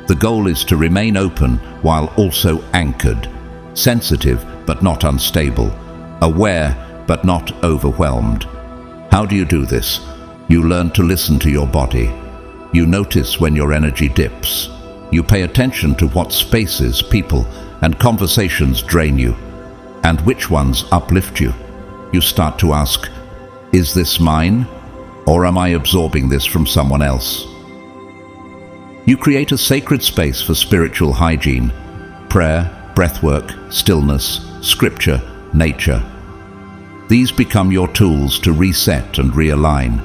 The goal is to remain open while also anchored, sensitive but not unstable, aware but not overwhelmed. How do you do this? You learn to listen to your body. You notice when your energy dips. You pay attention to what spaces, people, and conversations drain you, and which ones uplift you. You start to ask, is this mine? Or am I absorbing this from someone else? You create a sacred space for spiritual hygiene, prayer, breathwork, stillness, scripture, nature. These become your tools to reset and realign.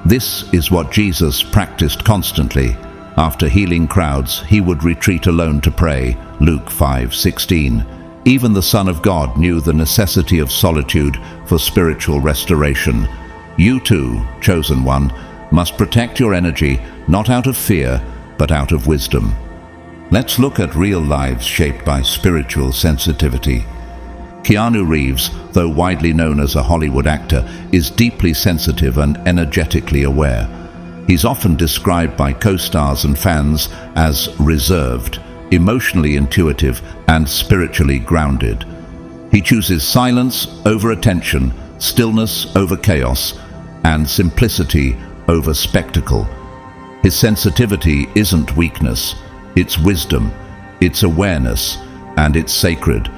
This is what Jesus practiced constantly. After healing crowds, he would retreat alone to pray, Luke 5:16. Even the Son of God knew the necessity of solitude for spiritual restoration. You too, chosen one, must protect your energy not out of fear, but out of wisdom. Let's look at real lives shaped by spiritual sensitivity. Keanu Reeves, though widely known as a Hollywood actor, is deeply sensitive and energetically aware. He's often described by co-stars and fans as reserved, emotionally intuitive, and spiritually grounded. He chooses silence over attention, stillness over chaos, and simplicity over spectacle. His sensitivity isn't weakness, it's wisdom, it's awareness, and it's sacred.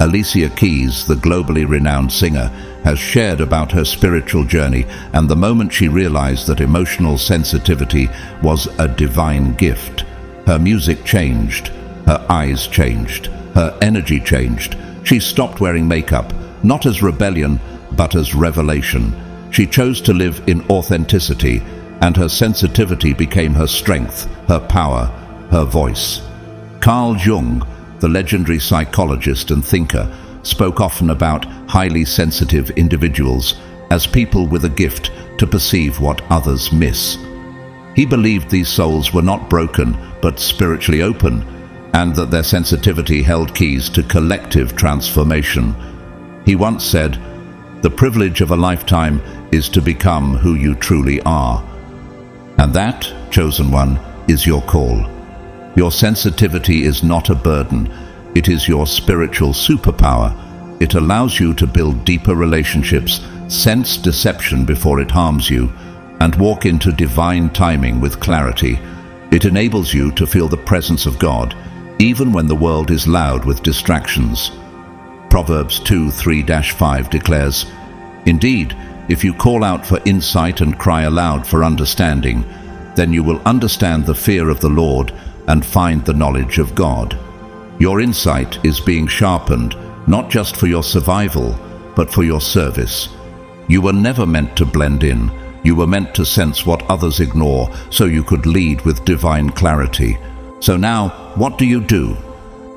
Alicia Keys, the globally renowned singer, has shared about her spiritual journey and the moment she realized that emotional sensitivity was a divine gift. Her music changed, her eyes changed, her energy changed. She stopped wearing makeup, not as rebellion, but as revelation. She chose to live in authenticity, and her sensitivity became her strength, her power, her voice. Carl Jung, the legendary psychologist and thinker, spoke often about highly sensitive individuals as people with a gift to perceive what others miss. He believed these souls were not broken, but spiritually open, and that their sensitivity held keys to collective transformation. He once said, "The privilege of a lifetime is to become who you truly are." And that, chosen one, is your call. Your sensitivity is not a burden. It is your spiritual superpower. It allows you to build deeper relationships, sense deception before it harms you, and walk into divine timing with clarity. It enables you to feel the presence of God, even when the world is loud with distractions. Proverbs 2:3-5 declares, "Indeed, if you call out for insight and cry aloud for understanding, then you will understand the fear of the Lord and find the knowledge of God." Your insight is being sharpened, not just for your survival, but for your service. You were never meant to blend in. You were meant to sense what others ignore so you could lead with divine clarity. So now, what do?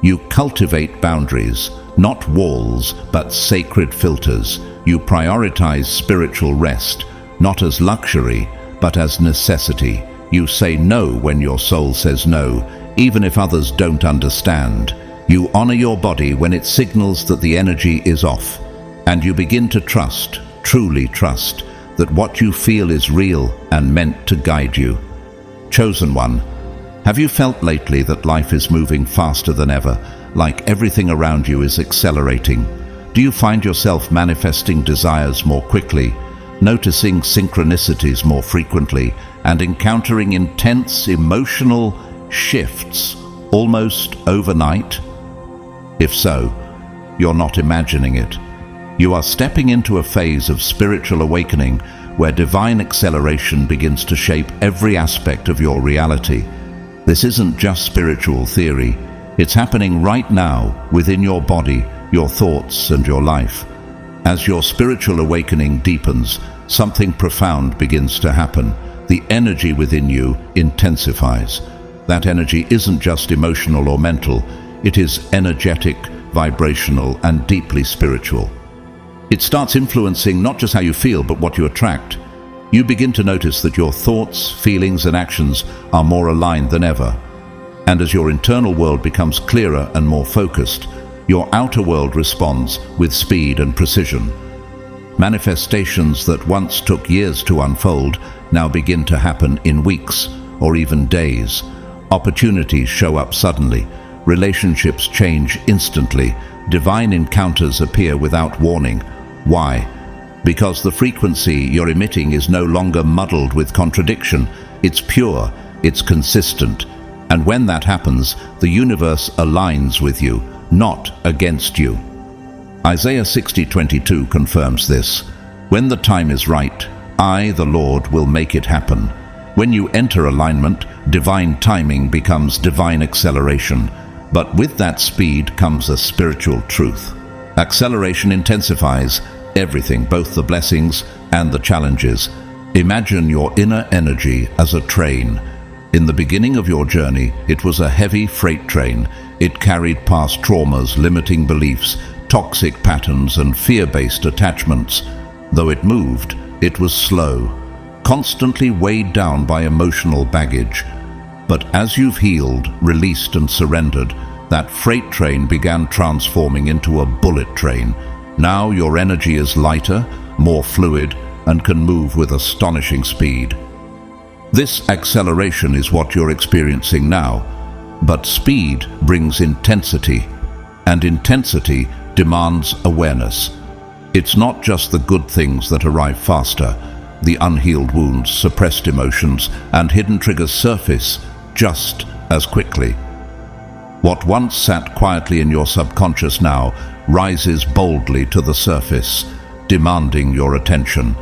You cultivate boundaries, not walls, but sacred filters. You prioritize spiritual rest, not as luxury, but as necessity. You say no when your soul says no, even if others don't understand. You honor your body when it signals that the energy is off. And you begin to trust, truly trust, that what you feel is real and meant to guide you. Chosen one, have you felt lately that life is moving faster than ever, like everything around you is accelerating? Do you find yourself manifesting desires more quickly, noticing synchronicities more frequently, and encountering intense emotional shifts almost overnight? If so, you're not imagining it. You are stepping into a phase of spiritual awakening where divine acceleration begins to shape every aspect of your reality. This isn't just spiritual theory. It's happening right now within your body, your thoughts, and your life. As your spiritual awakening deepens, something profound begins to happen. The energy within you intensifies. That energy isn't just emotional or mental. It is energetic, vibrational, and deeply spiritual. It starts influencing not just how you feel, but what you attract. You begin to notice that your thoughts, feelings, and actions are more aligned than ever. And as your internal world becomes clearer and more focused, your outer world responds with speed and precision. Manifestations that once took years to unfold now begin to happen in weeks or even days. Opportunities show up suddenly. Relationships change instantly. Divine encounters appear without warning. Why? Because the frequency you're emitting is no longer muddled with contradiction. It's pure, it's consistent. And when that happens, the universe aligns with you, not against you. Isaiah 60:22 confirms this. When the time is right, I, the Lord, will make it happen. When you enter alignment, divine timing becomes divine acceleration. But with that speed comes a spiritual truth. Acceleration intensifies everything, both the blessings and the challenges. Imagine your inner energy as a train. In the beginning of your journey, it was a heavy freight train. It carried past traumas, limiting beliefs, toxic patterns, and fear-based attachments. Though it moved, it was slow, constantly weighed down by emotional baggage. But as you've healed, released, and surrendered, that freight train began transforming into a bullet train. Now your energy is lighter, more fluid, and can move with astonishing speed. This acceleration is what you're experiencing now, but speed brings intensity, and intensity demands awareness. It's not just the good things that arrive faster. The unhealed wounds, suppressed emotions, and hidden triggers surface just as quickly. What once sat quietly in your subconscious now rises boldly to the surface, demanding your attention.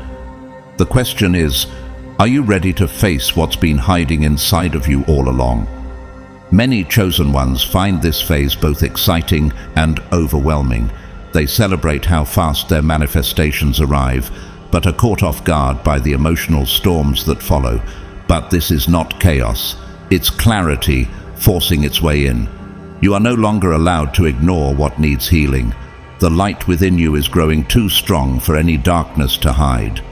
The question is, are you ready to face what's been hiding inside of you all along? Many chosen ones find this phase both exciting and overwhelming. They celebrate how fast their manifestations arrive, but are caught off guard by the emotional storms that follow. But this is not chaos. It's clarity forcing its way in. You are no longer allowed to ignore what needs healing. The light within you is growing too strong for any darkness to hide.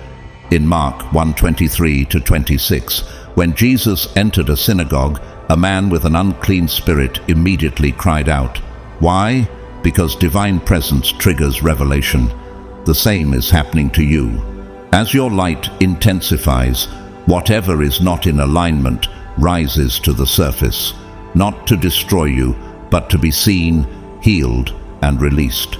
In Mark 1:23-26, when Jesus entered a synagogue, a man with an unclean spirit immediately cried out. Why? Because divine presence triggers revelation. The same is happening to you. As your light intensifies, whatever is not in alignment rises to the surface, not to destroy you, but to be seen, healed, and released.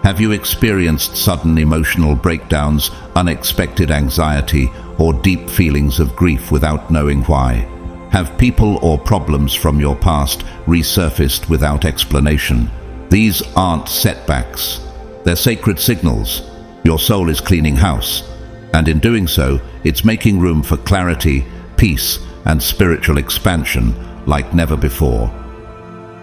Have you experienced sudden emotional breakdowns, unexpected anxiety, or deep feelings of grief without knowing why? Have people or problems from your past resurfaced without explanation? These aren't setbacks. They're sacred signals. Your soul is cleaning house, and in doing so, it's making room for clarity, peace, and spiritual expansion like never before.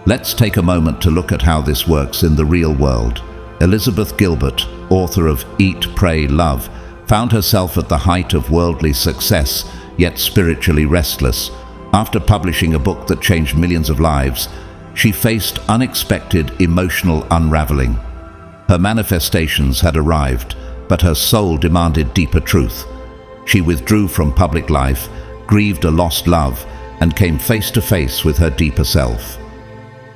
Let's take a moment to look at how this works in the real world. Elizabeth Gilbert, author of Eat, Pray, Love, found herself at the height of worldly success, yet spiritually restless. After publishing a book that changed millions of lives, she faced unexpected emotional unraveling. Her manifestations had arrived, but her soul demanded deeper truth. She withdrew from public life, grieved a lost love, and came face to face with her deeper self.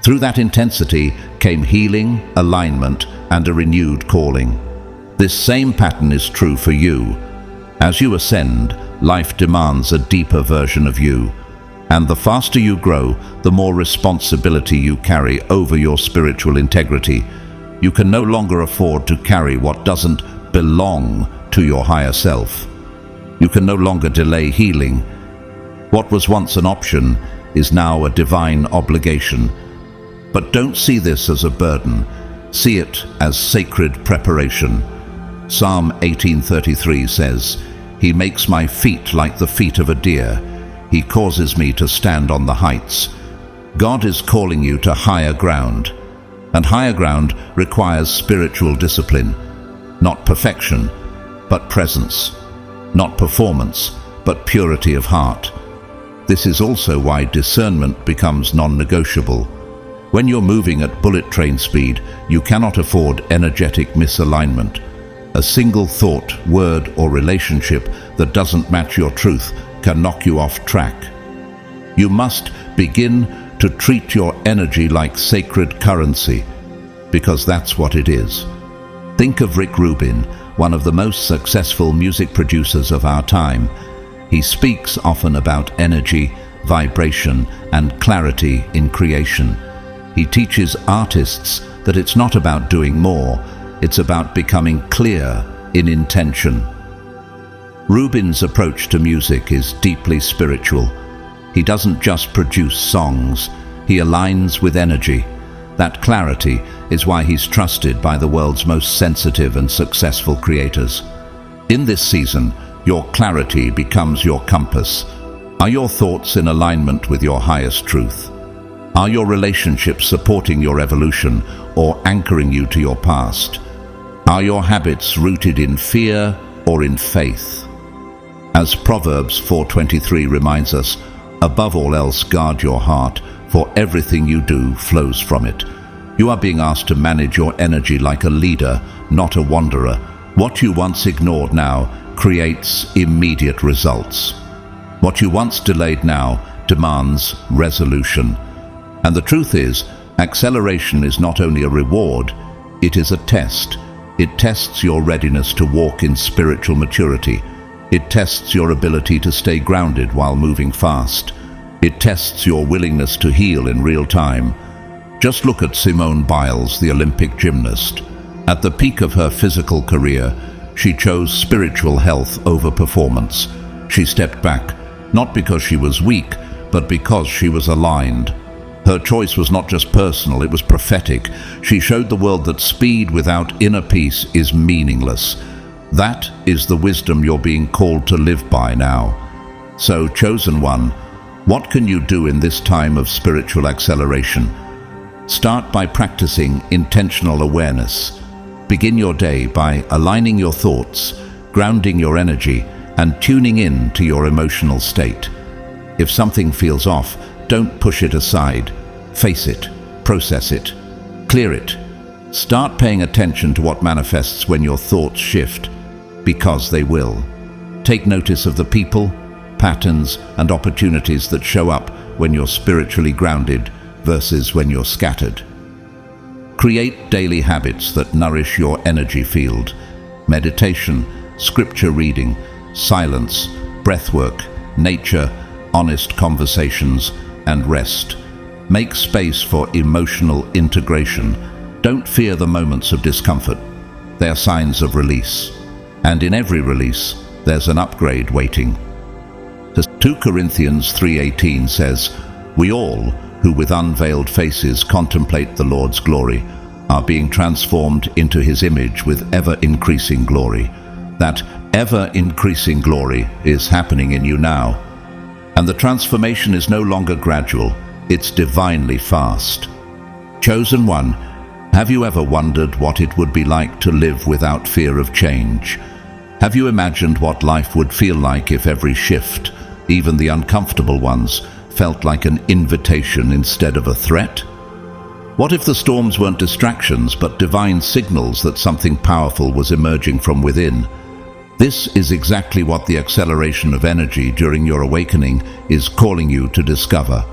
Through that intensity came healing, alignment, and a renewed calling. This same pattern is true for you. As you ascend, life demands a deeper version of you. And the faster you grow, the more responsibility you carry over your spiritual integrity. You can no longer afford to carry what doesn't belong to your higher self. You can no longer delay healing. What was once an option is now a divine obligation. But don't see this as a burden. See it as sacred preparation. Psalm 18:33 says, "He makes my feet like the feet of a deer. He causes me to stand on the heights." God is calling you to higher ground. And higher ground requires spiritual discipline. Not perfection, but presence. Not performance, but purity of heart. This is also why discernment becomes non-negotiable. When you're moving at bullet train speed, you cannot afford energetic misalignment. A single thought, word, or relationship that doesn't match your truth can knock you off track. You must begin to treat your energy like sacred currency, because that's what it is. Think of Rick Rubin, one of the most successful music producers of our time. He speaks often about energy, vibration, and clarity in creation. He teaches artists that it's not about doing more, it's about becoming clear in intention. Rubin's approach to music is deeply spiritual. He doesn't just produce songs, he aligns with energy. That clarity is why he's trusted by the world's most sensitive and successful creators. In this season, your clarity becomes your compass. Are your thoughts in alignment with your highest truth? Are your relationships supporting your evolution or anchoring you to your past? Are your habits rooted in fear or in faith? As Proverbs 4:23 reminds us, above all else guard your heart, for everything you do flows from it. You are being asked to manage your energy like a leader, not a wanderer. What you once ignored now creates immediate results. What you once delayed now demands resolution. And the truth is, acceleration is not only a reward, it is a test. It tests your readiness to walk in spiritual maturity. It tests your ability to stay grounded while moving fast. It tests your willingness to heal in real time. Just look at Simone Biles, the Olympic gymnast. At the peak of her physical career, she chose spiritual health over performance. She stepped back, not because she was weak, but because she was aligned. Her choice was not just personal, it was prophetic. She showed the world that speed without inner peace is meaningless. That is the wisdom you're being called to live by now. So, chosen one, what can you do in this time of spiritual acceleration? Start by practicing intentional awareness. Begin your day by aligning your thoughts, grounding your energy, and tuning in to your emotional state. If something feels off, don't push it aside. Face it, process it, clear it. Start paying attention to what manifests when your thoughts shift, because they will. Take notice of the people, patterns, and opportunities that show up when you're spiritually grounded versus when you're scattered. Create daily habits that nourish your energy field. Meditation, scripture reading, silence, breathwork, nature, honest conversations, and rest. Make space for emotional integration. Don't fear the moments of discomfort. They are signs of release. And in every release, there's an upgrade waiting. 2 Corinthians 3:18 says, "We all, who with unveiled faces contemplate the Lord's glory, are being transformed into his image with ever-increasing glory." That ever-increasing glory is happening in you now. And the transformation is no longer gradual, it's divinely fast. Chosen one, have you ever wondered what it would be like to live without fear of change? Have you imagined what life would feel like if every shift, even the uncomfortable ones, felt like an invitation instead of a threat? What if the storms weren't distractions but divine signals that something powerful was emerging from within? This is exactly what the acceleration of energy during your awakening is calling you to discover.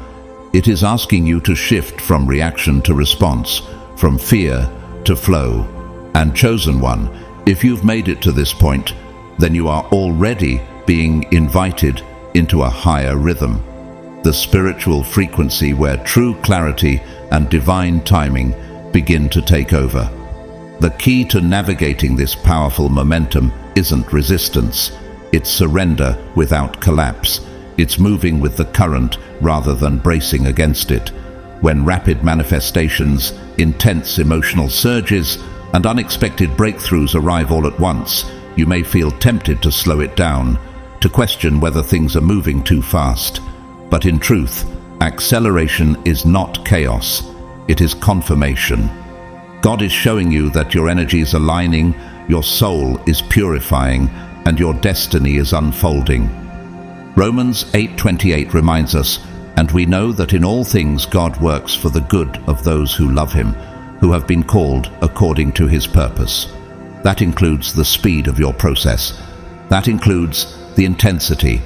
It is asking you to shift from reaction to response, from fear to flow. And chosen one, if you've made it to this point, then you are already being invited into a higher rhythm, the spiritual frequency where true clarity and divine timing begin to take over. The key to navigating this powerful momentum isn't resistance, it's surrender without collapse. It's moving with the current rather than bracing against it. When rapid manifestations, intense emotional surges, and unexpected breakthroughs arrive all at once, you may feel tempted to slow it down, to question whether things are moving too fast. But in truth, acceleration is not chaos, it is confirmation. God is showing you that your energy is aligning, your soul is purifying, and your destiny is unfolding. Romans 8:28 reminds us, "And we know that in all things God works for the good of those who love him, who have been called according to his purpose." That includes the speed of your process. That includes the intensity.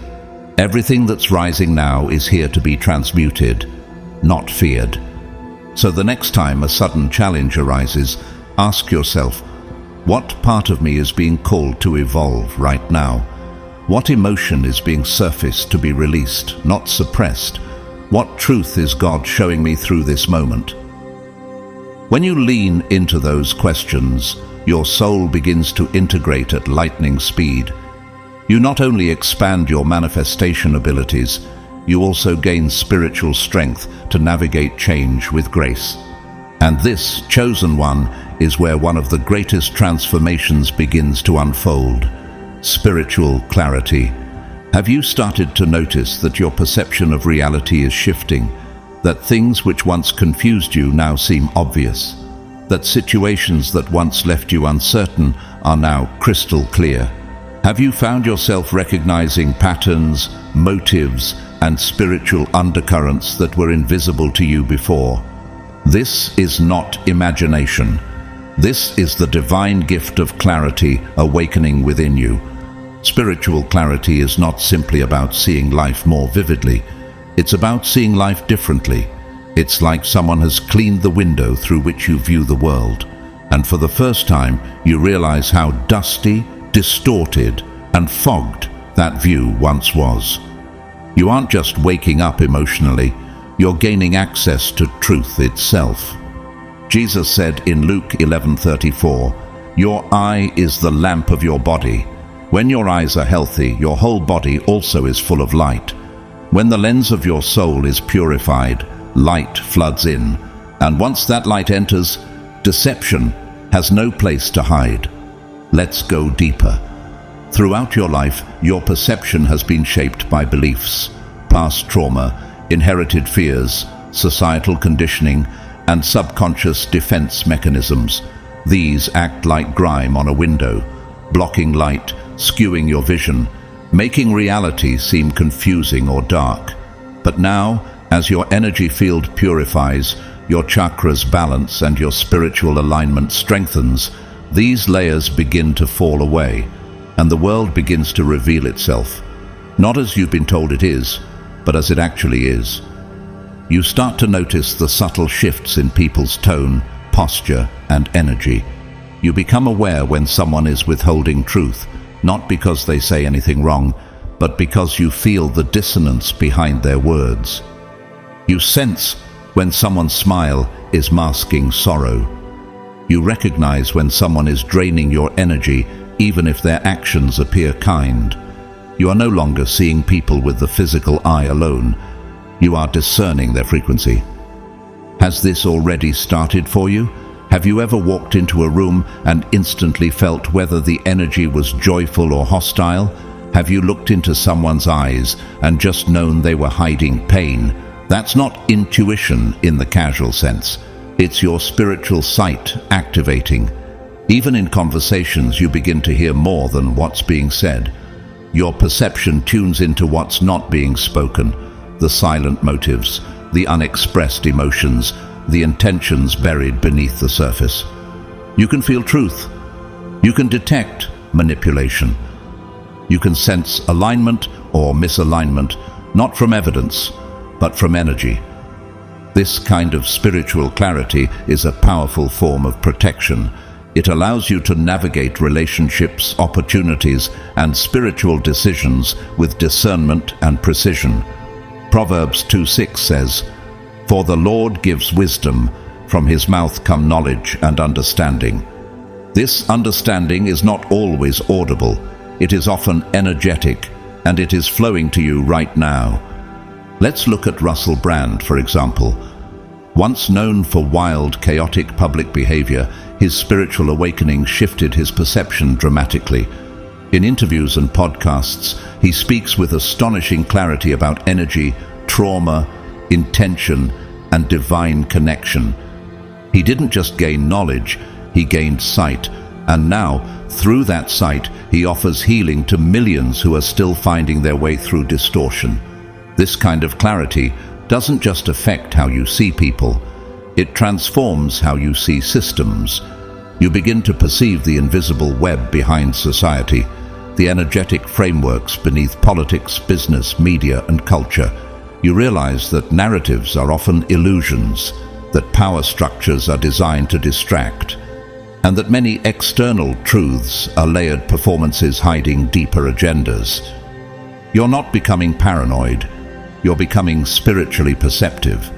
Everything that's rising now is here to be transmuted, not feared. So the next time a sudden challenge arises, ask yourself, what part of me is being called to evolve right now? What emotion is being surfaced to be released, not suppressed? What truth is God showing me through this moment? When you lean into those questions, your soul begins to integrate at lightning speed. You not only expand your manifestation abilities, you also gain spiritual strength to navigate change with grace. And this, chosen one, is where one of the greatest transformations begins to unfold: spiritual clarity. Have you started to notice that your perception of reality is shifting? That things which once confused you now seem obvious? That situations that once left you uncertain are now crystal clear? Have you found yourself recognizing patterns, motives, and spiritual undercurrents that were invisible to you before. This is not imagination. This is the divine gift of clarity awakening within you. Spiritual clarity is not simply about seeing life more vividly. It's about seeing life differently. It's like someone has cleaned the window through which you view the world, and for the first time you realize how dusty, distorted, and fogged that view once was. You aren't just waking up emotionally, you're gaining access to truth itself. Jesus said in Luke 11:34, "Your eye is the lamp of your body. When your eyes are healthy, your whole body also is full of light. When the lens of your soul is purified, light floods in, and once that light enters, deception has no place to hide." Let's go deeper. Throughout your life, your perception has been shaped by beliefs, past trauma, inherited fears, societal conditioning, and subconscious defense mechanisms. These act like grime on a window, blocking light, skewing your vision, making reality seem confusing or dark. But now, as your energy field purifies, your chakras balance, and your spiritual alignment strengthens, these layers begin to fall away, and the world begins to reveal itself, not as you've been told it is, but as it actually is. You start to notice the subtle shifts in people's tone, posture, and energy. You become aware when someone is withholding truth, not because they say anything wrong, but because you feel the dissonance behind their words. You sense when someone's smile is masking sorrow. You recognize when someone is draining your energy, even if their actions appear kind. You are no longer seeing people with the physical eye alone. You are discerning their frequency. Has this already started for you? Have you ever walked into a room and instantly felt whether the energy was joyful or hostile? Have you looked into someone's eyes and just known they were hiding pain? That's not intuition in the casual sense. It's your spiritual sight activating. Even in conversations, you begin to hear more than what's being said. Your perception tunes into what's not being spoken, the silent motives, the unexpressed emotions, the intentions buried beneath the surface. You can feel truth. You can detect manipulation. You can sense alignment or misalignment, not from evidence, but from energy. This kind of spiritual clarity is a powerful form of protection. It allows you to navigate relationships, opportunities, and spiritual decisions with discernment and precision. Proverbs 2:6 says, "For the Lord gives wisdom, from his mouth come knowledge and understanding." This understanding is not always audible. It is often energetic, and it is flowing to you right now. Let's look at Russell Brand, for example. Once known for wild, chaotic public behavior, his spiritual awakening shifted his perception dramatically. In interviews and podcasts, he speaks with astonishing clarity about energy, trauma, intention, and divine connection. He didn't just gain knowledge, he gained sight, and now, through that sight, he offers healing to millions who are still finding their way through distortion. This kind of clarity doesn't just affect how you see people, it transforms how you see systems. You begin to perceive the invisible web behind society, the energetic frameworks beneath politics, business, media, and culture. You realize that narratives are often illusions, that power structures are designed to distract, and that many external truths are layered performances hiding deeper agendas. You're not becoming paranoid, you're becoming spiritually perceptive.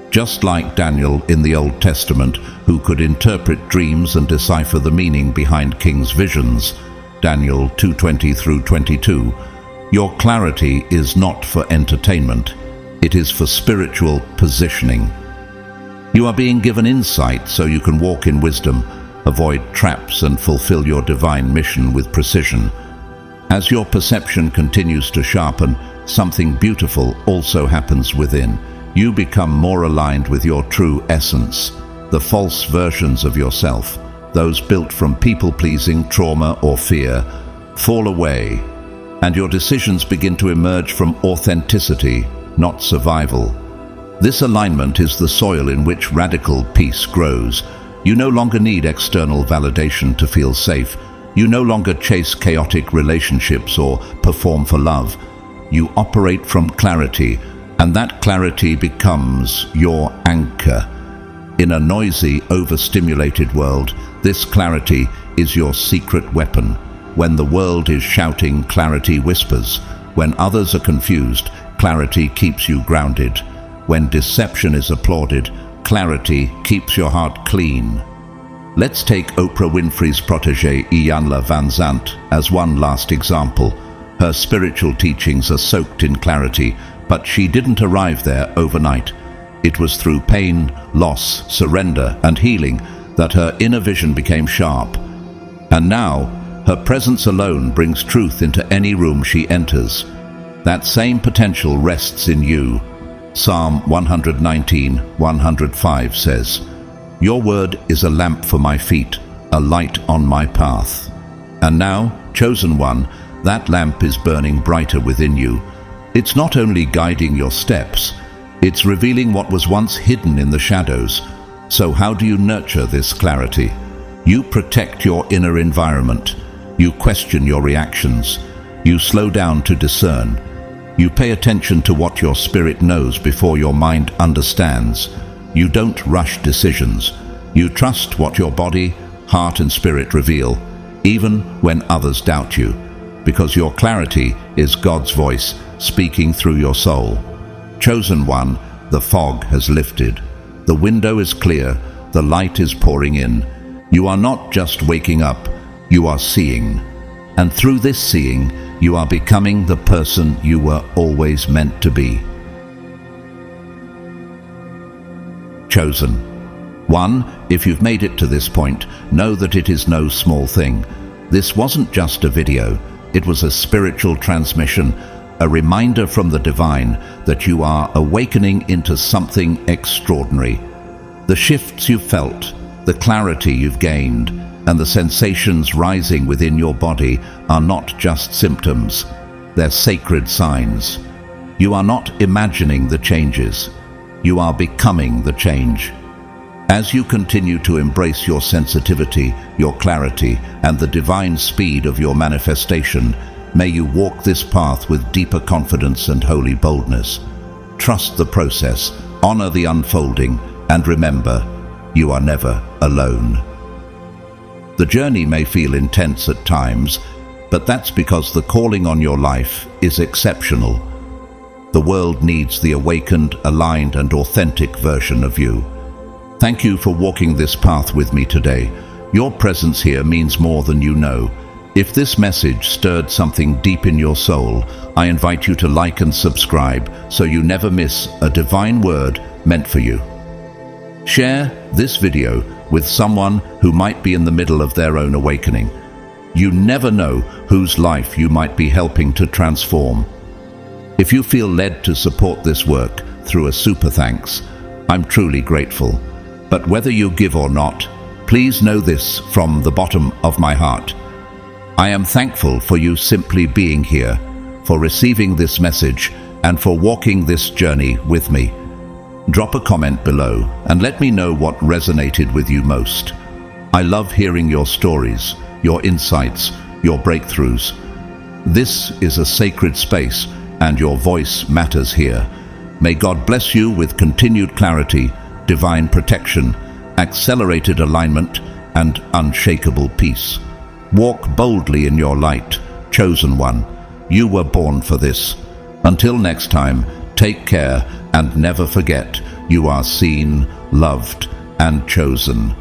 Just like Daniel in the Old Testament, who could interpret dreams and decipher the meaning behind kings' visions, Daniel 2:20-22, your clarity is not for entertainment, it is for spiritual positioning. You are being given insight so you can walk in wisdom, avoid traps, and fulfill your divine mission with precision. As your perception continues to sharpen, something beautiful also happens within. You become more aligned with your true essence. The false versions of yourself, those built from people-pleasing, trauma, or fear, fall away, and your decisions begin to emerge from authenticity, not survival. This alignment is the soil in which radical peace grows. You no longer need external validation to feel safe. You no longer chase chaotic relationships or perform for love. You operate from clarity, and that clarity becomes your anchor. In a noisy, overstimulated world, this clarity is your secret weapon. When the world is shouting, clarity whispers. When others are confused, clarity keeps you grounded. When deception is applauded, clarity keeps your heart clean. Let's take Oprah Winfrey's protégé Iyanla Vanzant as one last example. Her spiritual teachings are soaked in clarity, but she didn't arrive there overnight. It was through pain, loss, surrender, and healing that her inner vision became sharp. And now, her presence alone brings truth into any room she enters. That same potential rests in you. Psalm 119:105 says, "Your word is a lamp for my feet, a light on my path." And now, chosen one, that lamp is burning brighter within you. It's not only guiding your steps, it's revealing what was once hidden in the shadows. So how do you nurture this clarity? You protect your inner environment. You question your reactions. You slow down to discern. You pay attention to what your spirit knows before your mind understands. You don't rush decisions. You trust what your body, heart, and spirit reveal, even when others doubt you, because your clarity is God's voice speaking through your soul. Chosen one, the fog has lifted. The window is clear. The light is pouring in. You are not just waking up, you are seeing. And through this seeing, you are becoming the person you were always meant to be. Chosen one, if you've made it to this point, know that it is no small thing. This wasn't just a video, it was a spiritual transmission, a reminder from the divine that you are awakening into something extraordinary. The shifts you've felt, the clarity you've gained, and the sensations rising within your body are not just symptoms, they're sacred signs. You are not imagining the changes, you are becoming the change. As you continue to embrace your sensitivity, your clarity, and the divine speed of your manifestation, may you walk this path with deeper confidence and holy boldness. Trust the process, honor the unfolding, and remember, you are never alone. The journey may feel intense at times, but that's because the calling on your life is exceptional. The world needs the awakened, aligned, and authentic version of you. Thank you for walking this path with me today. Your presence here means more than you know. If this message stirred something deep in your soul, I invite you to like and subscribe so you never miss a divine word meant for you. Share this video with someone who might be in the middle of their own awakening. You never know whose life you might be helping to transform. If you feel led to support this work through a super thanks, I'm truly grateful. But whether you give or not, please know this from the bottom of my heart. I am thankful for you simply being here, for receiving this message, and for walking this journey with me. Drop a comment below and let me know what resonated with you most. I love hearing your stories, your insights, your breakthroughs. This is a sacred space and your voice matters here. May God bless you with continued clarity, divine protection, accelerated alignment, and unshakable peace. Walk boldly in your light, chosen one. You were born for this. Until next time, take care and never forget, you are seen, loved, and chosen.